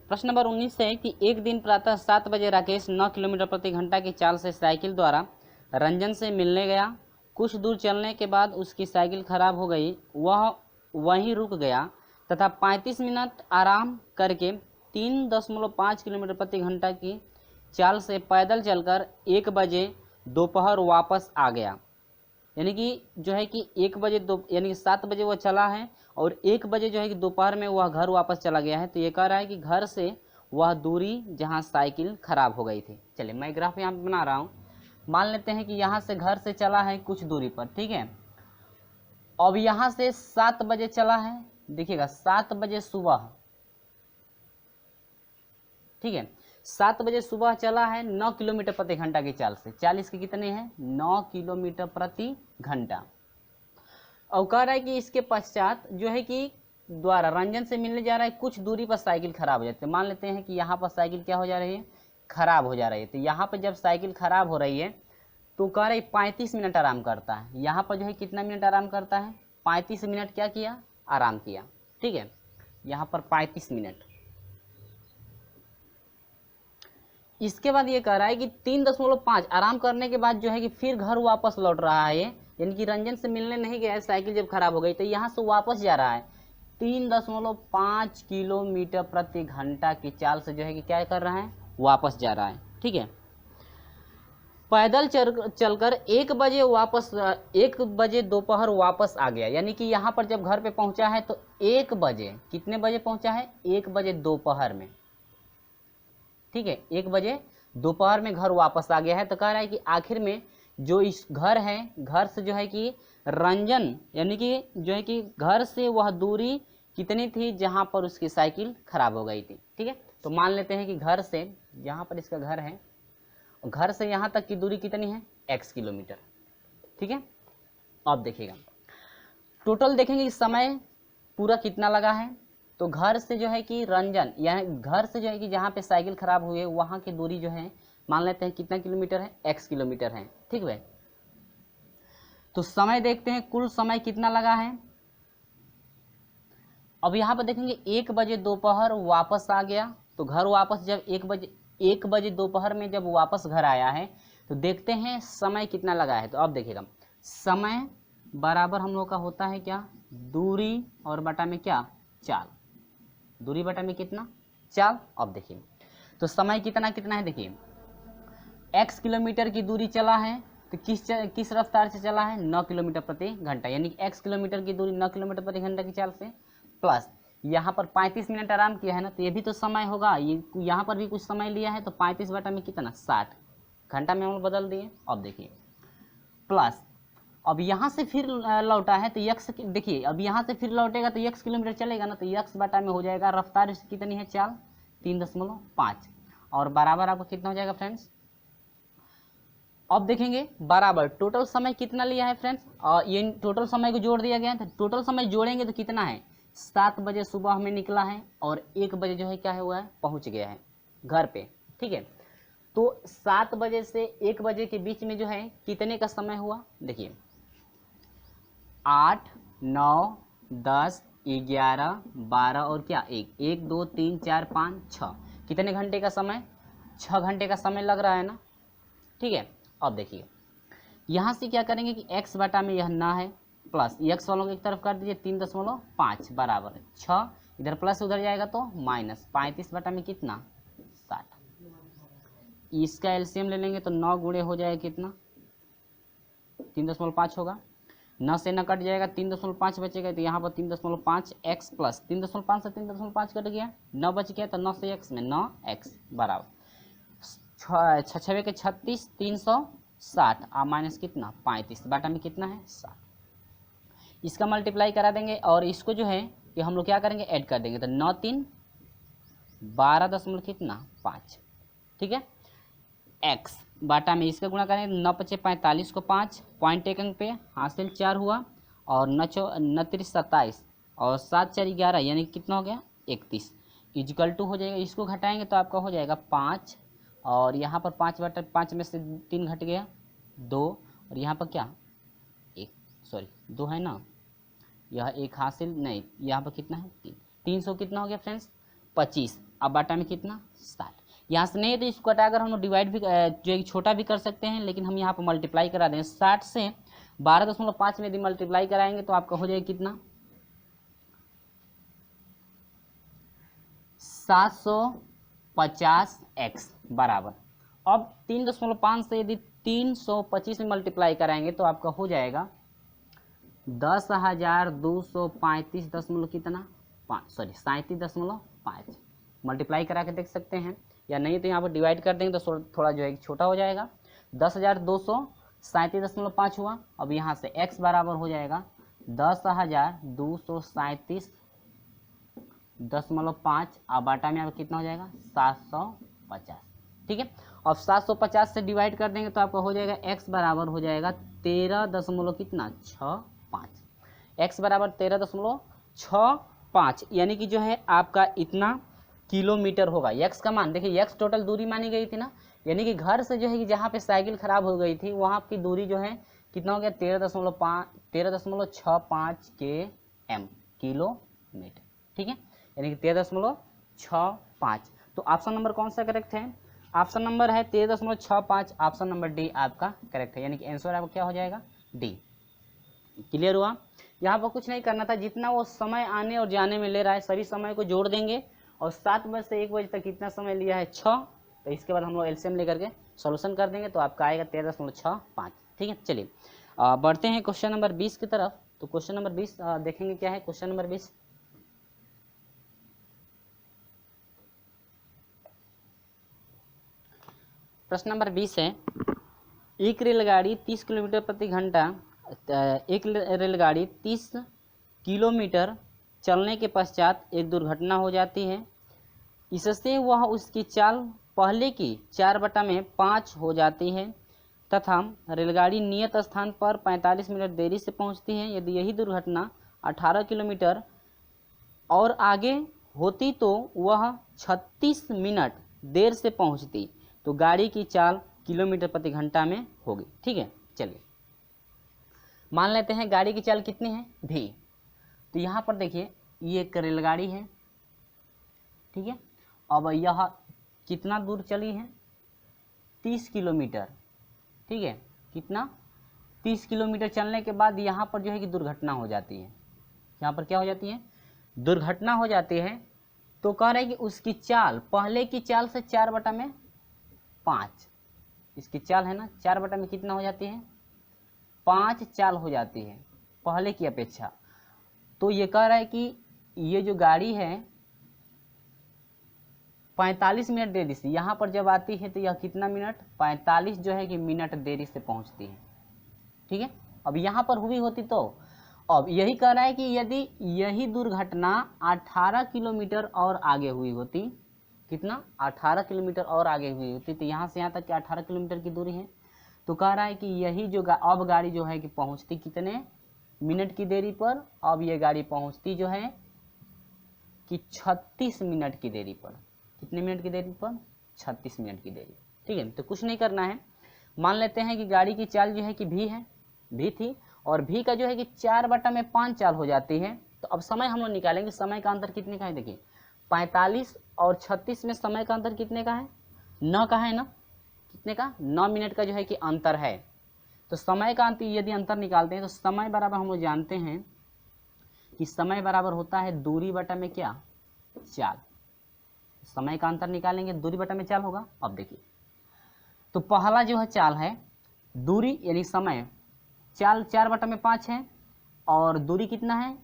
प्रश्न नंबर 19 है कि एक दिन प्रातः 7 बजे राकेश 9 किलोमीटर प्रति घंटा की चाल से साइकिल द्वारा रंजन से मिलने गया। कुछ दूर चलने के बाद उसकी साइकिल खराब हो गई, वह वहीं रुक गया तथा 35 मिनट आराम करके 3.5 किलोमीटर प्रति घंटा की चाल से पैदल चलकर 1 बजे दोपहर वापस आ गया। यानी कि जो है कि 1 बजे यानी कि 7 बजे वह चला है और 1 बजे जो है कि दोपहर में वह घर वापस चला गया है। तो ये कह रहा है कि घर से वह दूरी जहां साइकिल खराब हो गई थी। चलिए मैं ग्राफ यहाँ पे बना रहा हूँ। मान लेते हैं कि यहाँ से घर से चला है कुछ दूरी पर, ठीक है। अब यहाँ से 7 बजे चला है, देखिएगा 7 बजे सुबह, ठीक है, 7 बजे सुबह चला है 9 किलोमीटर प्रति घंटा की चाल से। 40 के कितने हैं? 9 किलोमीटर प्रति घंटा। और कह रहा है कि इसके पश्चात जो है कि द्वारा रंजन से मिलने जा रहा है, कुछ दूरी पर साइकिल खराब हो जाती है। मान लेते हैं कि यहाँ पर साइकिल क्या हो जा रही है? खराब हो जा रही है। तो यहाँ पर जब साइकिल खराब हो रही है तो कह रहा है 35 मिनट आराम करता है। यहाँ पर जो है कितना मिनट आराम करता है? 35 मिनट क्या किया? आराम किया। ठीक है, यहाँ पर 35 मिनट। इसके बाद ये कह रहा है कि 3.5 आराम करने के बाद जो है कि फिर घर वापस लौट रहा है, यानी कि रंजन से मिलने नहीं गया है, साइकिल जब खराब हो गई तो यहाँ से वापस जा रहा है 3.5 किलोमीटर प्रति घंटा की चाल से जो है कि क्या कर रहा है? वापस जा रहा है। ठीक है, पैदल चलकर 1 बजे वापस 1 बजे दोपहर वापस आ गया। यानी कि यहाँ पर जब घर पे पहुँचा है तो 1 बजे, कितने बजे पहुँचा है? 1 बजे दोपहर में। ठीक है, 1 बजे दोपहर में घर वापस आ गया है। तो कह रहा है कि आखिर में जो इस घर है, घर से जो है कि रंजन, यानी कि जो है कि घर से वह दूरी कितनी थी जहां पर उसकी साइकिल खराब हो गई थी। ठीक है, तो मान लेते हैं कि घर से, जहां पर इसका घर है, घर से यहां तक की दूरी कितनी है? x kilometre. ठीक है, अब देखिएगा टोटल देखेंगे कि समय पूरा कितना लगा है। तो घर से जो है कि रंजन, यानी घर से जो है कि जहाँ पे साइकिल खराब हुई है वहाँ की दूरी जो है मान लेते हैं कितना किलोमीटर है? x किलोमीटर है। ठीक है, तो समय देखते हैं कुल समय कितना लगा है। अब यहाँ पर देखेंगे 1 बजे दोपहर वापस आ गया। तो घर वापस जब 1 बजे दोपहर में जब वापस घर आया है तो देखते हैं समय कितना लगा है। तो अब देखिएगा समय बराबर हम लोग का होता है क्या? दूरी और बटा में क्या? चाल। दूरी बटा में कितना? चाल। अब देखिए तो समय कितना कितना है, देखिए x किलोमीटर की दूरी चला है तो किस रफ्तार से चला है? 9 किलोमीटर प्रति घंटा। यानी कि x किलोमीटर की दूरी 9 किलोमीटर प्रति घंटा की चाल से, प्लस यहाँ पर 35 मिनट आराम किया है ना, तो ये भी तो समय होगा। ये यहाँ पर भी कुछ समय लिया है तो 35 बटा में कितना? 60 घंटा में हम बदल दिए। अब देखिए प्लस अब यहाँ से फिर लौटा है तो x, देखिए अब यहाँ से फिर लौटेगा तो x किलोमीटर चलेगा ना, तो x बटा में हो जाएगा रफ्तार कितनी है? चाल 3.5 और बराबर आपका कितना हो जाएगा फ्रेंड्स। अब देखेंगे बराबर टोटल समय कितना लिया है फ्रेंड्स, और ये टोटल समय को जोड़ दिया गया है। तो टोटल समय जोड़ेंगे तो कितना है, 7 बजे सुबह हमें निकला है और 1 बजे जो है क्या हुआ है, पहुंच गया है घर पे। ठीक है, तो 7 बजे से 1 बजे के बीच में जो है कितने का समय हुआ, देखिए 8, 9, 10, 11, 12 और क्या 1 2 3 4 5 6, कितने घंटे का समय, 6 घंटे का समय लग रहा है ना। ठीक है, अब देखिए यहाँ से क्या करेंगे कि x बटा में यह ना है प्लस x वालों को एक तरफ कर दीजिए 3.5 बराबर 6, इधर प्लस उधर जाएगा तो माइनस 35 बटा में कितना 60। इसका एलसीएम ले लेंगे तो 9 गुणे हो जाएगा कितना 3.5 होगा, 9 से न कट जाएगा 3.5 बचेगा, तो यहाँ पर 3.5 x प्लस 3.5 से 3.5 कट गया, 9 बच गया, तो 9 से x में 9x बराबर 6 6 के 36 360 और माइनस कितना 35 बाटा में कितना है 60। इसका मल्टीप्लाई करा देंगे और इसको जो है कि हम लोग क्या करेंगे ऐड कर देंगे, तो 9 3 12 दशमलव कितना 5। ठीक है, x बाटा में इसका गुणा करेंगे 9 5 45 को 5 पॉइंट एक अंक पे हासिल 4 हुआ और 9 3 27 और 7 4 11 यानी कितना हो गया 31 इजिकल टू हो जाएगा। इसको घटाएंगे तो आपका हो जाएगा 5 और यहाँ पर 5 बटा 5 में से 3 घट गया 2 और यहाँ पर क्या 2 है ना, यह एक हासिल नहीं, यहाँ पर कितना है 300 कितना हो गया फ्रेंड्स 25। अब बाटा में कितना 60, यहाँ से नहीं तो इसको हटाकर हम लोग डिवाइड भी जो छोटा भी कर सकते हैं, लेकिन हम यहाँ पर मल्टीप्लाई करा दें 60 से 12.5 में यदि मल्टीप्लाई कराएंगे तो आपका हो जाएगा कितना 750x बराबर। अब 3.5 से यदि 325 में मल्टीप्लाई कराएंगे तो आपका हो जाएगा 10,235 दशमलव कितना 37.5 मल्टीप्लाई करा के देख सकते हैं, या नहीं तो यहाँ पर डिवाइड कर देंगे तो थोड़ा जो है छोटा हो जाएगा 10,237.5 हुआ। अब यहाँ से x बराबर हो जाएगा 10,237.5 और बाटा में आपका कितना हो जाएगा 750। ठीक है, अब 750 से डिवाइड कर देंगे तो आपका हो जाएगा x बराबर हो जाएगा 13.65, x बराबर 13.65 यानी कि जो है आपका इतना किलोमीटर होगा। x का मान देखिए, x टोटल दूरी मानी गई थी ना, यानी कि घर से जो है कि जहाँ पे साइकिल खराब हो गई थी वहाँ की दूरी जो है कितना हो गया 13.65 km किलोमीटर। ठीक है, यानी कि 13.65। तो ऑप्शन नंबर कौन सा करेक्ट है, ऑप्शन नंबर है 13.65, ऑप्शन नंबर डी आपका करेक्ट है, यानी कि आंसर आपका क्या हो जाएगा डी। क्लियर हुआ, यहाँ पर कुछ नहीं करना था, जितना वो समय आने और जाने में ले रहा है सभी समय को जोड़ देंगे और 7 बजे से 1 बजे तक कितना समय लिया है 6, तो इसके बाद हम लोग एलसीएम लेकर के सॉल्यूशन कर देंगे तो आपका आएगा 13.65। ठीक है, चलिए बढ़ते हैं क्वेश्चन नंबर 20 की तरफ। तो क्वेश्चन नंबर 20 देखेंगे क्या है क्वेश्चन नंबर 20। प्रश्न नंबर 20 है, एक रेलगाड़ी 30 किलोमीटर प्रति घंटा एक रेलगाड़ी 30 किलोमीटर चलने के पश्चात एक दुर्घटना हो जाती है, इससे वह उसकी चाल पहले की 4/5 हो जाती है तथा रेलगाड़ी नियत स्थान पर 45 मिनट देरी से पहुंचती है। यदि यही दुर्घटना 18 किलोमीटर और आगे होती तो वह 36 मिनट देर से पहुंचती, तो गाड़ी की चाल किलोमीटर प्रति घंटा में होगी। ठीक है, चलिए मान लेते हैं गाड़ी की चाल कितनी है v। तो यहाँ पर देखिए ये एक रेलगाड़ी है, ठीक है, अब यह कितना दूर चली है 30 किलोमीटर। ठीक है, कितना 30 किलोमीटर चलने के बाद यहाँ पर जो है कि दुर्घटना हो जाती है, यहाँ पर क्या हो जाती है दुर्घटना हो जाती है। तो कह रहे हैं कि उसकी चाल पहले की चाल से 4/5, इसकी चाल है ना 4 में कितना हो जाती है 5 चाल हो जाती है पहले की अपेक्षा। तो ये कह रहा है कि ये जो गाड़ी है 45 मिनट देरी से यहाँ पर जब आती है तो यह कितना मिनट 45 जो है कि मिनट देरी से पहुँचती है। ठीक है, अब यहाँ पर हुई होती तो अब यही कह रहा है कि यदि यही दुर्घटना 18 किलोमीटर और आगे हुई होती, कितना 18 किलोमीटर और आगे हुई होती, तो यहाँ से यहाँ तक 18 किलोमीटर की दूरी है। तो कह रहा है कि यही जो अब गाड़ी जो है कि पहुँचती कितने मिनट की देरी पर, अब ये गाड़ी पहुँचती जो है कि 36 मिनट की देरी पर। कितने मिनट की देरी पर? 36 मिनट की देरी। ठीक है, तो कुछ नहीं करना है, मान लेते हैं कि गाड़ी की चाल जो है कि भी है, भी थी, और भी का जो है कि 4/5 चाल हो जाती है। तो अब समय हम लोग निकालेंगे, समय का अंतर कितने का है, देखिए 45 और 36 में समय का अंतर कितने का है, 9 का है ना, कितने का, 9 मिनट का जो है कि अंतर है। तो समय का अंतर यदि अंतर निकालते हैं तो समय बराबर हम लोग जानते हैं कि समय बराबर होता है दूरी बटा में क्या, चाल। समय का अंतर निकालेंगे, दूरी बटा में चाल होगा। अब देखिए, तो पहला जो है चाल है दूरी यानी समय, चाल 4/5 है और दूरी कितना है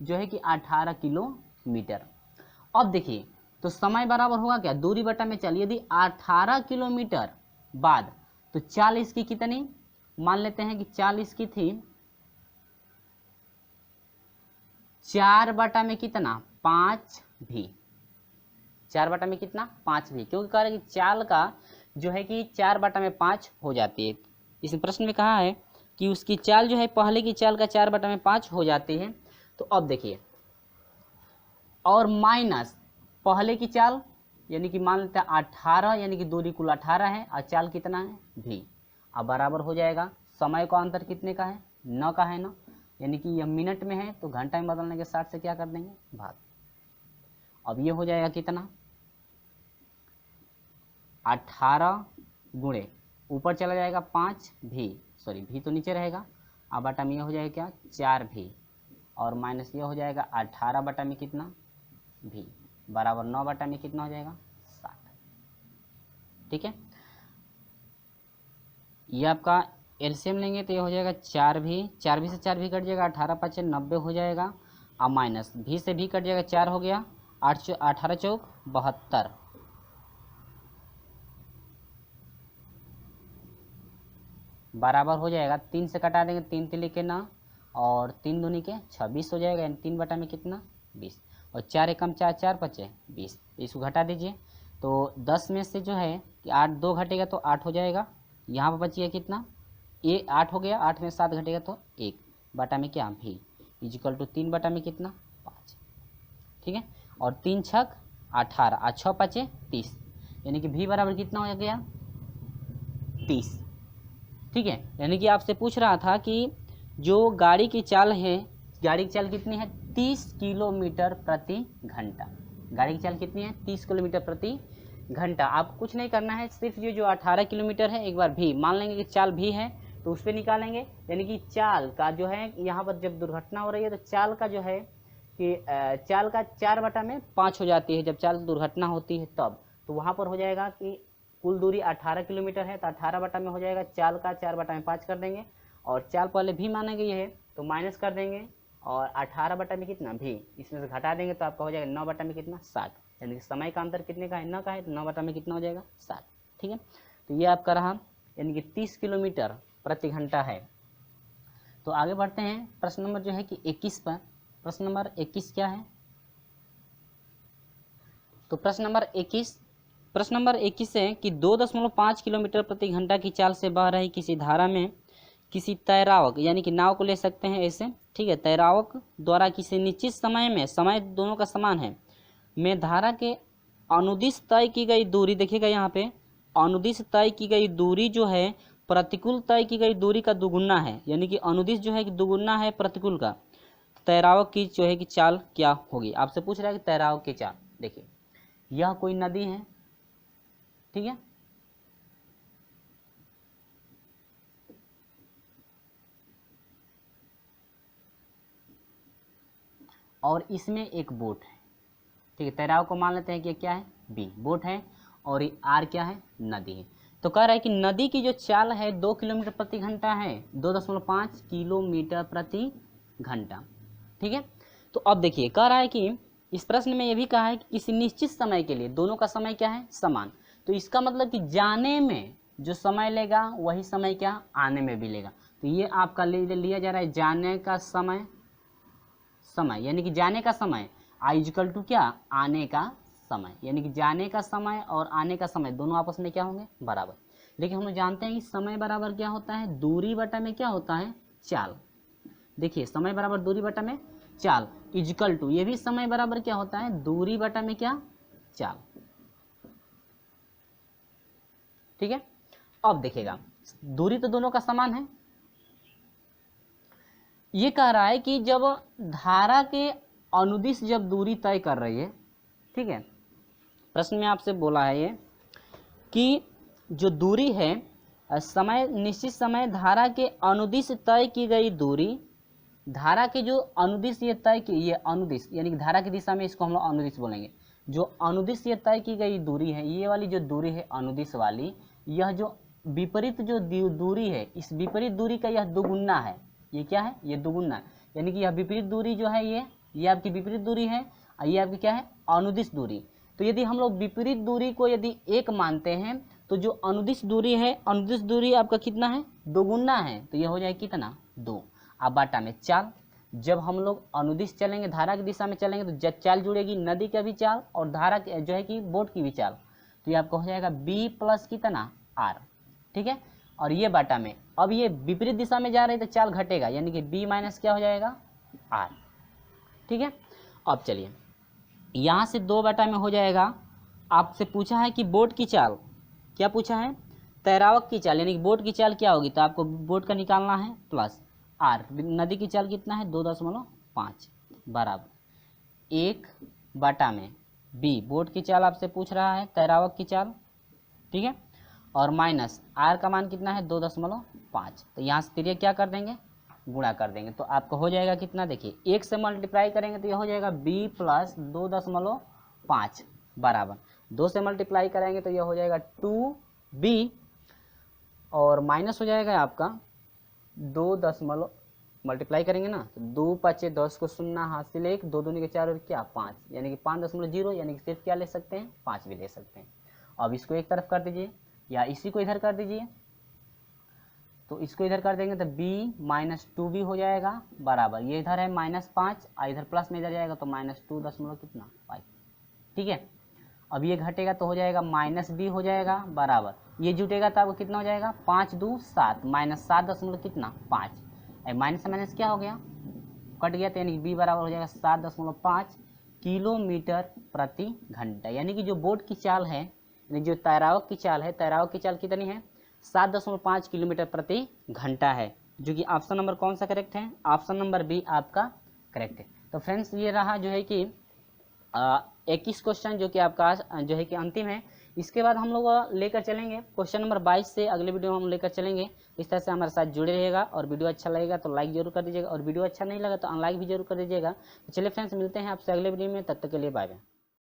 जो है कि 18 किलोमीटर। अब देखिए, तो समय बराबर होगा क्या, दूरी बटा में चाल। यदि 18 किलोमीटर बाद तो चाल इसकी कितनी, मान लेते हैं कि चाल इसकी थी 4 बटा में कितना, 5 भी। 4 बटा में कितना, 5 भी, क्योंकि कह रहे हैं कि चाल का जो है कि 4/5 हो जाती है। इस प्रश्न में कहा है कि उसकी चाल जो है पहले की चाल का 4/5 हो जाती है। तो अब देखिए, और माइनस पहले की चाल यानी कि मान लेते हैं 18, यानी कि दूरी कुल 18 है और चाल कितना है, भी। अब बराबर हो जाएगा, समय का अंतर कितने का है, 9 का है ना, यानी कि यह मिनट में है तो घंटा में बदलने के 60 से क्या कर देंगे, भाग। अब ये हो जाएगा कितना, 18 गुणे ऊपर चला जाएगा 5 भी, सॉरी भी तो नीचे रहेगा, अब बटा में ये हो जाएगा क्या, 4 भी, और माइनस ये हो जाएगा 18 बटा में कितना, भी, बराबर 9 बटा में कितना हो जाएगा, 60। ठीक है, ये आपका एलसीएम लेंगे तो ये हो जाएगा 4 भी, 4 भी से 4 भी कट जाएगा, 18×5 = 90 हो जाएगा, और माइनस भी से भी कट जाएगा, 4 हो गया, 18 चौक 72, बराबर हो जाएगा, 3 से कटा देंगे, 3 तिली के 9 और 3 दूनी के 26 हो जाएगा, यानी 3 बटा में कितना, 20, और 4 एकम 4, 4 बचे 20, इसको घटा दीजिए। तो 10 में से जो है कि 8 2 घटेगा तो 8 हो जाएगा, यहाँ पर बचिए कितना, ये 8 हो गया, 8 में 7 घटेगा तो 1 बटा में क्या, भी, इजिकल टू 3 बटा में कितना, 5। ठीक है, और 3 छक 18 और 6 5 30, यानी कि भी बराबर कितना हो गया, 30। ठीक है, यानी कि आपसे पूछ रहा था कि जो गाड़ी की चाल है, गाड़ी की चाल कितनी है, 30 किलोमीटर प्रति घंटा। गाड़ी की चाल कितनी है, 30 किलोमीटर प्रति घंटा। आप कुछ नहीं करना है, सिर्फ ये जो 18 किलोमीटर है एक बार भी मान लेंगे कि चाल भी है तो उस पर निकालेंगे, यानी कि चाल का जो है यहाँ पर जब दुर्घटना हो रही है तो चाल का जो है कि चाल का 4/5 हो जाती है जब चाल दुर्घटना होती है तब। तो वहाँ पर हो जाएगा कि कुल दूरी 18 किलोमीटर है तो 18 बटा में हो जाएगा, चाल का 4/5 कर देंगे, और चाल पहले भी मानेंगे ये है तो माइनस कर देंगे, और 18 बटा में कितना, भी, इसमें से घटा देंगे तो आपका हो जाएगा 9 बटा में कितना, 60, यानी कि समय का अंतर कितने का है, 9 का है, तो 9 बटा में कितना हो जाएगा, 60। ठीक है, तो ये आपका रहा, यानी कि 30 किलोमीटर प्रति घंटा है। तो आगे बढ़ते हैं, प्रश्न नंबर जो है कि 21 पर। प्रश्न नंबर 21 क्या है, तो प्रश्न नंबर 21 है कि 2.5 किलोमीटर प्रति घंटा की चाल से बह रही किसी धारा में किसी तैरावक, यानी कि नाव को ले सकते हैं ऐसे, ठीक है, तैरावक द्वारा किसी निश्चित समय में, समय दोनों का समान है, में धारा के अनुदिश तय की गई दूरी, देखिएगा यहाँ पे अनुदिश तय की गई दूरी जो है प्रतिकूल तय की गई दूरी का दुगुना है, यानी कि अनुदिश जो है कि दुगुना है प्रतिकूल का। तैरावक की जो है कि चाल क्या होगी, आपसे पूछ रहा है कि तैरावक की चाल। देखिए, यह कोई नदी है, ठीक है, और इसमें एक बोट है, ठीक है, तैराव को मान लेते हैं कि क्या है, बी, बोट है, और ये आर क्या है, नदी है। तो कह रहा है कि नदी की जो चाल है 2 किलोमीटर प्रति घंटा है, 2.5 किलोमीटर प्रति घंटा। ठीक है, तो अब देखिए कह रहा है कि इस प्रश्न में ये भी कहा है कि किसी निश्चित समय के लिए दोनों का समय क्या है, समान। तो इसका मतलब कि जाने में जो समय लेगा वही समय क्या, आने में भी लेगा। तो ये आपका लिया जा रहा है जाने का समय, यानी कि जाने का समय इक्वल टू क्या, आने का समय, यानी कि जाने का समय और आने का समय दोनों आपस में क्या होंगे, बराबर। लेकिन हम लोग जानते हैं कि समय बराबर क्या होता है, दूरी बटा में क्या होता है, चाल। देखिए समय बराबर दूरी बटा में चाल इजकल टू, ये भी समय बराबर क्या होता है, दूरी बटा में क्या, चाल। ठीक है, अब देखिएगा दूरी तो दोनों का समान है। ये कह रहा है कि जब धारा के अनुदिश जब दूरी तय कर रही है, ठीक है, प्रश्न में आपसे बोला है ये कि जो दूरी है समय, निश्चित समय धारा के अनुदिश तय की गई दूरी, धारा के जो अनुदिश ये तय की, ये अनुदिश यानी कि धारा की दिशा में इसको हम लोग अनुदिश बोलेंगे। जो अनुदिश ये तय की गई दूरी है, ये वाली जो दूरी है अनुदिश वाली, यह जो विपरीत जो दूरी है, इस विपरीत दूरी का यह दुगुना है। ये क्या है, ये दुगुना है, यानी कि यह विपरीत दूरी जो है ये आपकी विपरीत दूरी है और ये आपकी क्या है, अनुदिश दूरी। तो यदि हम लोग विपरीत दूरी को यदि 1 मानते हैं तो जो अनुदिश दूरी है, अनुदिश दूरी आपका कितना है, दोगुना है, तो ये हो जाए कितना, 2। अब बाटा में चाल, जब हम लोग अनुदिश चलेंगे, धारा की दिशा में चलेंगे तो चाल जुड़ेगी, नदी का भी चाल और धारा जो है कि बोट की भी चाल, तो ये आपको हो जाएगा b प्लस कितना, r। ठीक है, और ये बाटा में अब ये विपरीत दिशा में जा रही है तो चाल घटेगा, यानी कि b माइनस क्या हो जाएगा, r। ठीक है, अब चलिए यहाँ से 2 बाटा में हो जाएगा। आपसे पूछा है कि बोट की चाल, क्या पूछा है, तैरावक की चाल, यानी कि बोट की चाल क्या होगी, तो आपको बोट का निकालना है प्लस r, नदी की चाल कितना है, 2.5 बराबर 1 बाटा में b, बोट की चाल आपसे पूछ रहा है, तैरावक की चाल, ठीक है, और माइनस r का मान कितना है, 2.5। तो यहाँ से तिरिया क्या कर देंगे, गुणा कर देंगे, तो आपको हो जाएगा कितना, देखिए 1 से मल्टीप्लाई करेंगे तो यह हो जाएगा b प्लस 2.5 बराबर 2 से मल्टीप्लाई करेंगे तो यह हो जाएगा 2b और माइनस हो जाएगा आपका 2 मल्टीप्लाई करेंगे ना तो 2 5 10 को 0 हासिल 1, 2 दूनी के 4 और क्या 5, यानी कि 5.0, यानी कि सिर्फ क्या ले सकते हैं, 5 भी ले सकते हैं। अब इसको एक तरफ कर दीजिए या इसी को इधर कर दीजिए, तो इसको इधर कर देंगे तो b माइनस 2b हो जाएगा बराबर, ये इधर है -5 और इधर प्लस में इधर जाएगा तो -2 कितना 5। ठीक है, अब ये घटेगा तो हो जाएगा -b हो जाएगा बराबर, ये जुटेगा तो आपको कितना हो जाएगा, 5 2 7 -7 कितना 5, माइनस से माइनस क्या हो गया, कट गया, तो यानी कि b बराबर हो जाएगा 7.5 किलोमीटर प्रति घंटा। यानी कि जो बोट की चाल है, यानी जो तैरावक की चाल है, तैरावक की चाल कितनी है, 7.5 किलोमीटर प्रति घंटा है, जो कि ऑप्शन नंबर कौन सा करेक्ट है, ऑप्शन नंबर बी आपका करेक्ट है। तो फ्रेंड्स ये रहा जो है कि 21 क्वेश्चन जो कि आपका जो है कि अंतिम है। इसके बाद हम लोग लेकर चलेंगे क्वेश्चन नंबर 22 से अगले वीडियो में हम लेकर चलेंगे। इस तरह से हमारे साथ जुड़े रहिएगा और वीडियो अच्छा लगेगा तो लाइक जरूर कर दीजिएगा और वीडियो अच्छा नहीं लगा तो अनलाइक भी जरूर कर दीजिएगा। तो चलिए फ्रेंड्स मिलते हैं आपसे अगले वीडियो में, तब तक के लिए बाय बाय।